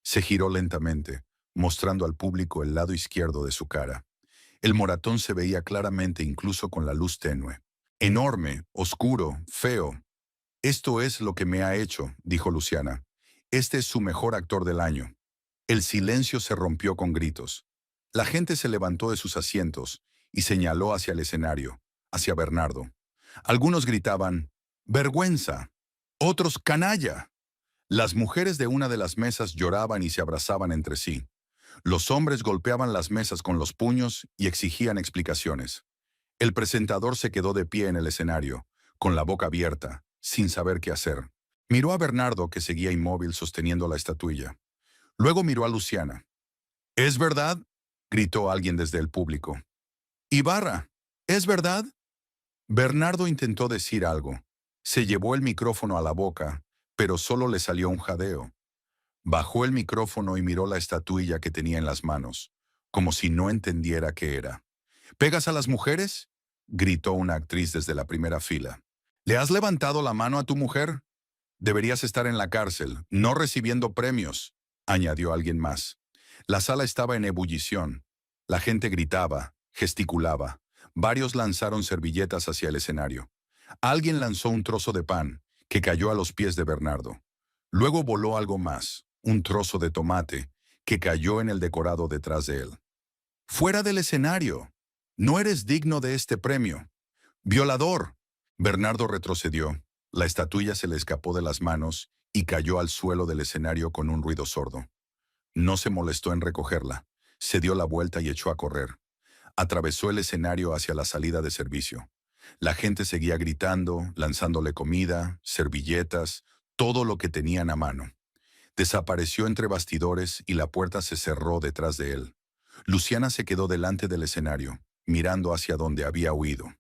Se giró lentamente, mostrando al público el lado izquierdo de su cara. El moratón se veía claramente incluso con la luz tenue. Enorme, oscuro, feo. Esto es lo que me ha hecho, dijo Luciana. Este es su mejor actor del año. El silencio se rompió con gritos. La gente se levantó de sus asientos y señaló hacia el escenario, hacia Bernardo. Algunos gritaban, ¡vergüenza! Otros, ¡canalla! Las mujeres de una de las mesas lloraban y se abrazaban entre sí. Los hombres golpeaban las mesas con los puños y exigían explicaciones. El presentador se quedó de pie en el escenario, con la boca abierta, sin saber qué hacer. Miró a Bernardo, que seguía inmóvil sosteniendo la estatuilla. Luego miró a Luciana. ¿Es verdad?, gritó alguien desde el público. Ibarra, ¿es verdad? Bernardo intentó decir algo. Se llevó el micrófono a la boca, pero solo le salió un jadeo. Bajó el micrófono y miró la estatuilla que tenía en las manos, como si no entendiera qué era. ¿Pegas a las mujeres?, gritó una actriz desde la primera fila. ¿Le has levantado la mano a tu mujer? Deberías estar en la cárcel, no recibiendo premios, añadió alguien más. La sala estaba en ebullición. La gente gritaba, gesticulaba. Varios lanzaron servilletas hacia el escenario. Alguien lanzó un trozo de pan, que cayó a los pies de Bernardo. Luego voló algo más, un trozo de tomate, que cayó en el decorado detrás de él. ¡Fuera del escenario! No eres digno de este premio. ¡Violador! Bernardo retrocedió. La estatuilla se le escapó de las manos y cayó al suelo del escenario con un ruido sordo. No se molestó en recogerla. Se dio la vuelta y echó a correr. Atravesó el escenario hacia la salida de servicio. La gente seguía gritando, lanzándole comida, servilletas, todo lo que tenían a mano. Desapareció entre bastidores y la puerta se cerró detrás de él. Luciana se quedó delante del escenario, mirando hacia donde había huido.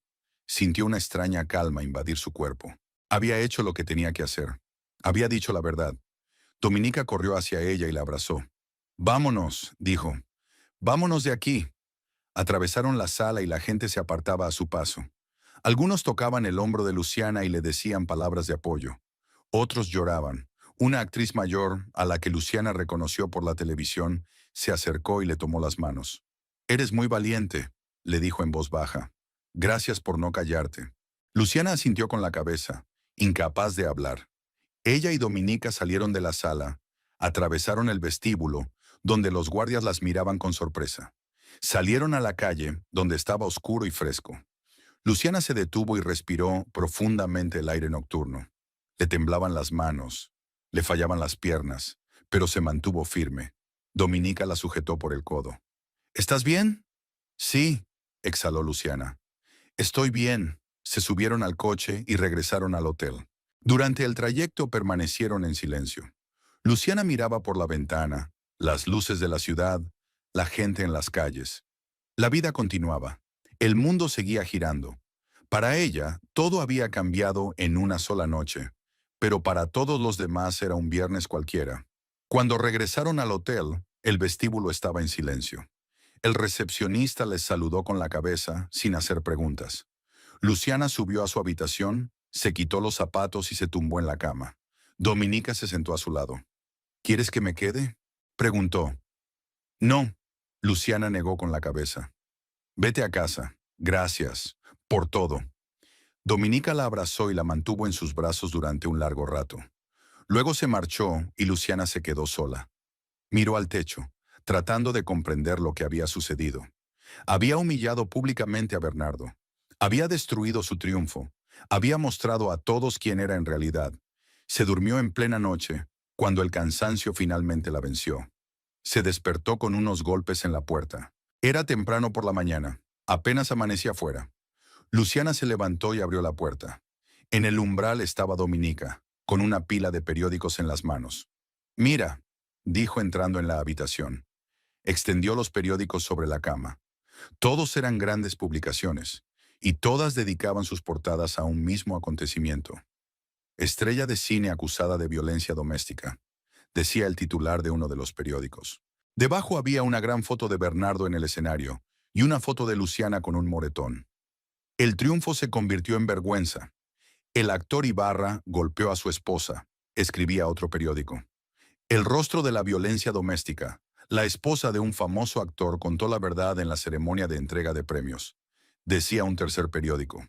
Sintió una extraña calma invadir su cuerpo. Había hecho lo que tenía que hacer. Había dicho la verdad. Dominica corrió hacia ella y la abrazó. «Vámonos», dijo. «Vámonos de aquí». Atravesaron la sala y la gente se apartaba a su paso. Algunos tocaban el hombro de Luciana y le decían palabras de apoyo. Otros lloraban. Una actriz mayor, a la que Luciana reconoció por la televisión, se acercó y le tomó las manos. «Eres muy valiente», le dijo en voz baja. «Gracias por no callarte». Luciana asintió con la cabeza, incapaz de hablar. Ella y Dominica salieron de la sala, atravesaron el vestíbulo, donde los guardias las miraban con sorpresa. Salieron a la calle, donde estaba oscuro y fresco. Luciana se detuvo y respiró profundamente el aire nocturno. Le temblaban las manos, le fallaban las piernas, pero se mantuvo firme. Dominica la sujetó por el codo. «¿Estás bien?» «Sí», exhaló Luciana. «Estoy bien». Se subieron al coche y regresaron al hotel. Durante el trayecto permanecieron en silencio. Luciana miraba por la ventana, las luces de la ciudad, la gente en las calles. La vida continuaba. El mundo seguía girando. Para ella, todo había cambiado en una sola noche, pero para todos los demás era un viernes cualquiera. Cuando regresaron al hotel, el vestíbulo estaba en silencio. El recepcionista les saludó con la cabeza, sin hacer preguntas. Luciana subió a su habitación, se quitó los zapatos y se tumbó en la cama. Dominica se sentó a su lado. «¿Quieres que me quede?», preguntó. «No», Luciana negó con la cabeza. «Vete a casa. Gracias. Por todo». Dominica la abrazó y la mantuvo en sus brazos durante un largo rato. Luego se marchó y Luciana se quedó sola. Miró al techo, tratando de comprender lo que había sucedido. Había humillado públicamente a Bernardo. Había destruido su triunfo. Había mostrado a todos quién era en realidad. Se durmió en plena noche, cuando el cansancio finalmente la venció. Se despertó con unos golpes en la puerta. Era temprano por la mañana. Apenas amanecía afuera. Luciana se levantó y abrió la puerta. En el umbral estaba Dominica, con una pila de periódicos en las manos. Mira, dijo entrando en la habitación. Extendió los periódicos sobre la cama. Todos eran grandes publicaciones, y todas dedicaban sus portadas a un mismo acontecimiento. Estrella de cine acusada de violencia doméstica, decía el titular de uno de los periódicos. Debajo había una gran foto de Bernardo en el escenario y una foto de Luciana con un moretón. El triunfo se convirtió en vergüenza. El actor Ibarra golpeó a su esposa, escribía otro periódico. El rostro de la violencia doméstica. La esposa de un famoso actor contó la verdad en la ceremonia de entrega de premios, decía un tercer periódico.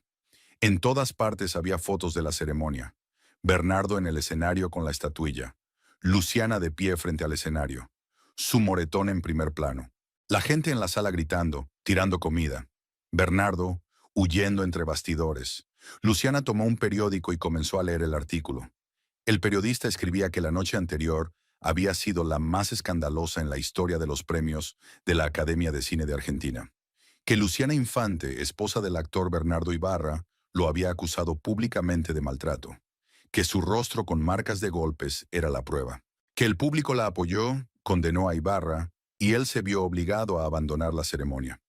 En todas partes había fotos de la ceremonia. Bernardo en el escenario con la estatuilla. Luciana de pie frente al escenario. Su moretón en primer plano. La gente en la sala gritando, tirando comida. Bernardo huyendo entre bastidores. Luciana tomó un periódico y comenzó a leer el artículo. El periodista escribía que la noche anterior había sido la más escandalosa en la historia de los premios de la Academia de Cine de Argentina. Que Luciana Infante, esposa del actor Bernardo Ibarra, lo había acusado públicamente de maltrato. Que su rostro con marcas de golpes era la prueba. Que el público la apoyó, condenó a Ibarra, y él se vio obligado a abandonar la ceremonia.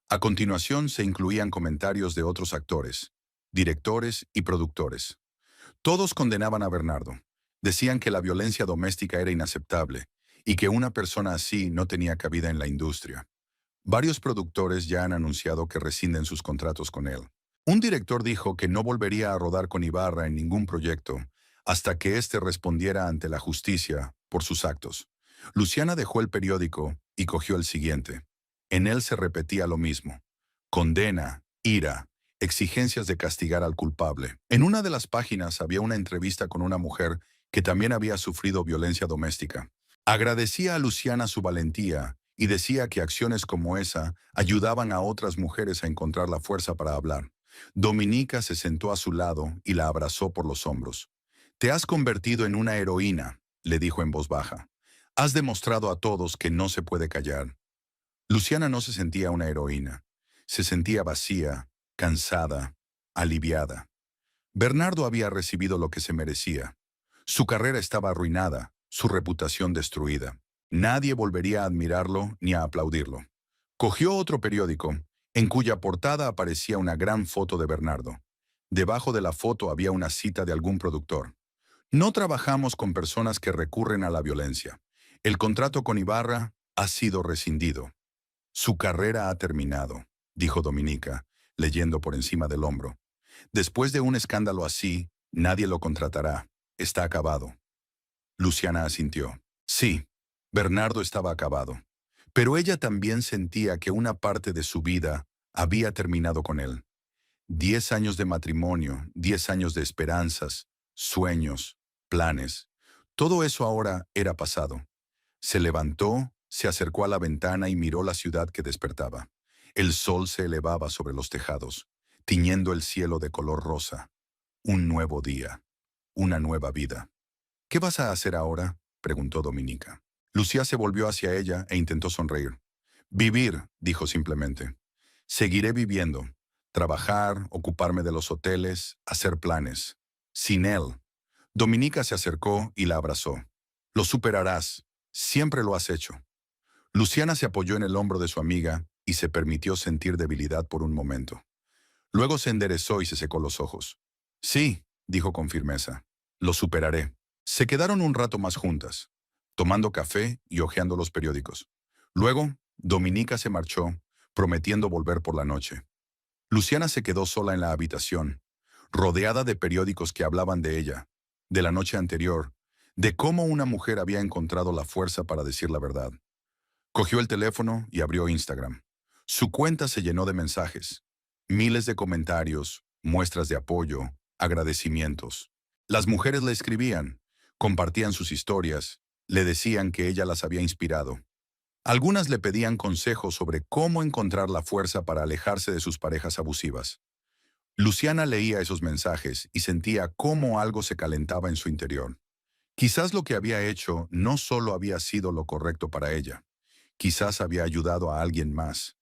A continuación se incluían comentarios de otros actores, directores y productores. Todos condenaban a Bernardo. Decían que la violencia doméstica era inaceptable y que una persona así no tenía cabida en la industria. Varios productores ya han anunciado que rescinden sus contratos con él. Un director dijo que no volvería a rodar con Ibarra en ningún proyecto hasta que éste respondiera ante la justicia por sus actos. Luciana dejó el periódico y cogió el siguiente. En él se repetía lo mismo. Condena, ira, exigencias de castigar al culpable. En una de las páginas había una entrevista con una mujer que también había sufrido violencia doméstica. Agradecía a Luciana su valentía y decía que acciones como esa ayudaban a otras mujeres a encontrar la fuerza para hablar. Dominica se sentó a su lado y la abrazó por los hombros. «Te has convertido en una heroína», le dijo en voz baja. «Has demostrado a todos que no se puede callar». Luciana no se sentía una heroína. Se sentía vacía, cansada, aliviada. Bernardo había recibido lo que se merecía. Su carrera estaba arruinada, su reputación destruida. Nadie volvería a admirarlo ni a aplaudirlo. Cogió otro periódico, en cuya portada aparecía una gran foto de Bernardo. Debajo de la foto había una cita de algún productor. «No trabajamos con personas que recurren a la violencia. El contrato con Ibarra ha sido rescindido. Su carrera ha terminado», dijo Dominica, leyendo por encima del hombro. «Después de un escándalo así, nadie lo contratará. Está acabado». Luciana asintió. Sí, Bernardo estaba acabado. Pero ella también sentía que una parte de su vida había terminado con él. 10 años de matrimonio, 10 años de esperanzas, sueños, planes. Todo eso ahora era pasado. Se levantó, se acercó a la ventana y miró la ciudad que despertaba. El sol se elevaba sobre los tejados, tiñendo el cielo de color rosa. Un nuevo día, una nueva vida. «¿Qué vas a hacer ahora?», preguntó Dominica. Lucía se volvió hacia ella e intentó sonreír. «Vivir», dijo simplemente. «Seguiré viviendo. Trabajar, ocuparme de los hoteles, hacer planes. Sin él». Dominica se acercó y la abrazó. «Lo superarás. Siempre lo has hecho». Luciana se apoyó en el hombro de su amiga y se permitió sentir debilidad por un momento. Luego se enderezó y se secó los ojos. «Sí», dijo con firmeza, «lo superaré». Se quedaron un rato más juntas, tomando café y hojeando los periódicos. Luego, Dominica se marchó, prometiendo volver por la noche. Luciana se quedó sola en la habitación, rodeada de periódicos que hablaban de ella, de la noche anterior, de cómo una mujer había encontrado la fuerza para decir la verdad. Cogió el teléfono y abrió Instagram. Su cuenta se llenó de mensajes, miles de comentarios, muestras de apoyo, agradecimientos. Las mujeres le escribían, compartían sus historias, le decían que ella las había inspirado. Algunas le pedían consejos sobre cómo encontrar la fuerza para alejarse de sus parejas abusivas. Luciana leía esos mensajes y sentía cómo algo se calentaba en su interior. Quizás lo que había hecho no solo había sido lo correcto para ella, quizás había ayudado a alguien más.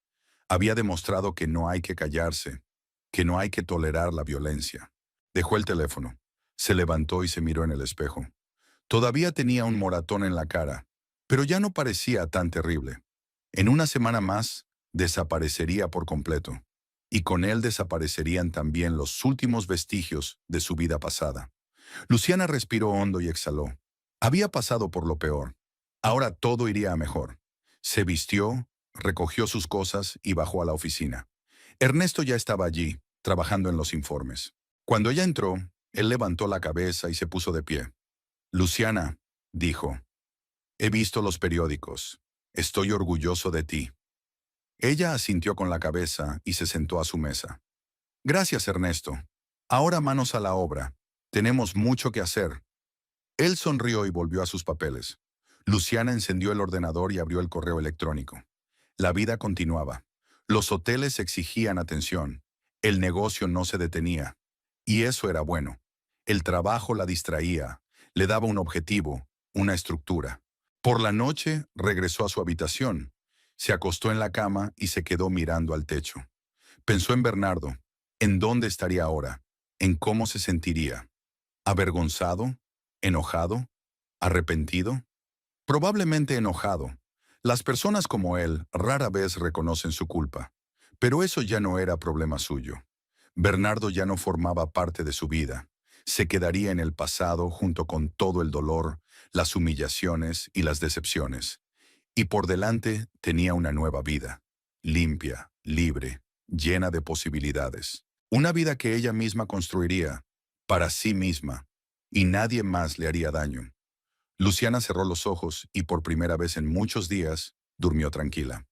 Había demostrado que no hay que callarse, que no hay que tolerar la violencia. Dejó el teléfono, se levantó y se miró en el espejo. Todavía tenía un moratón en la cara, pero ya no parecía tan terrible. En una semana más, desaparecería por completo, y con él desaparecerían también los últimos vestigios de su vida pasada. Luciana respiró hondo y exhaló. Había pasado por lo peor. Ahora todo iría a mejor. Se vistió, recogió sus cosas y bajó a la oficina. Ernesto ya estaba allí, trabajando en los informes. Cuando ella entró, él levantó la cabeza y se puso de pie. Luciana, dijo, he visto los periódicos. Estoy orgulloso de ti. Ella asintió con la cabeza y se sentó a su mesa. Gracias, Ernesto. Ahora manos a la obra. Tenemos mucho que hacer. Él sonrió y volvió a sus papeles. Luciana encendió el ordenador y abrió el correo electrónico. La vida continuaba. Los hoteles exigían atención. El negocio no se detenía. Y eso era bueno. El trabajo la distraía, le daba un objetivo, una estructura. Por la noche regresó a su habitación. Se acostó en la cama y se quedó mirando al techo. Pensó en Bernardo, en dónde estaría ahora, en cómo se sentiría. ¿Avergonzado? ¿Enojado? ¿Arrepentido? Probablemente enojado. Las personas como él rara vez reconocen su culpa. Pero eso ya no era problema suyo. Bernardo ya no formaba parte de su vida. Se quedaría en el pasado junto con todo el dolor, las humillaciones y las decepciones. Y por delante tenía una nueva vida, limpia, libre, llena de posibilidades. Una vida que ella misma construiría, para sí misma, y nadie más le haría daño. Luciana cerró los ojos y por primera vez en muchos días durmió tranquila.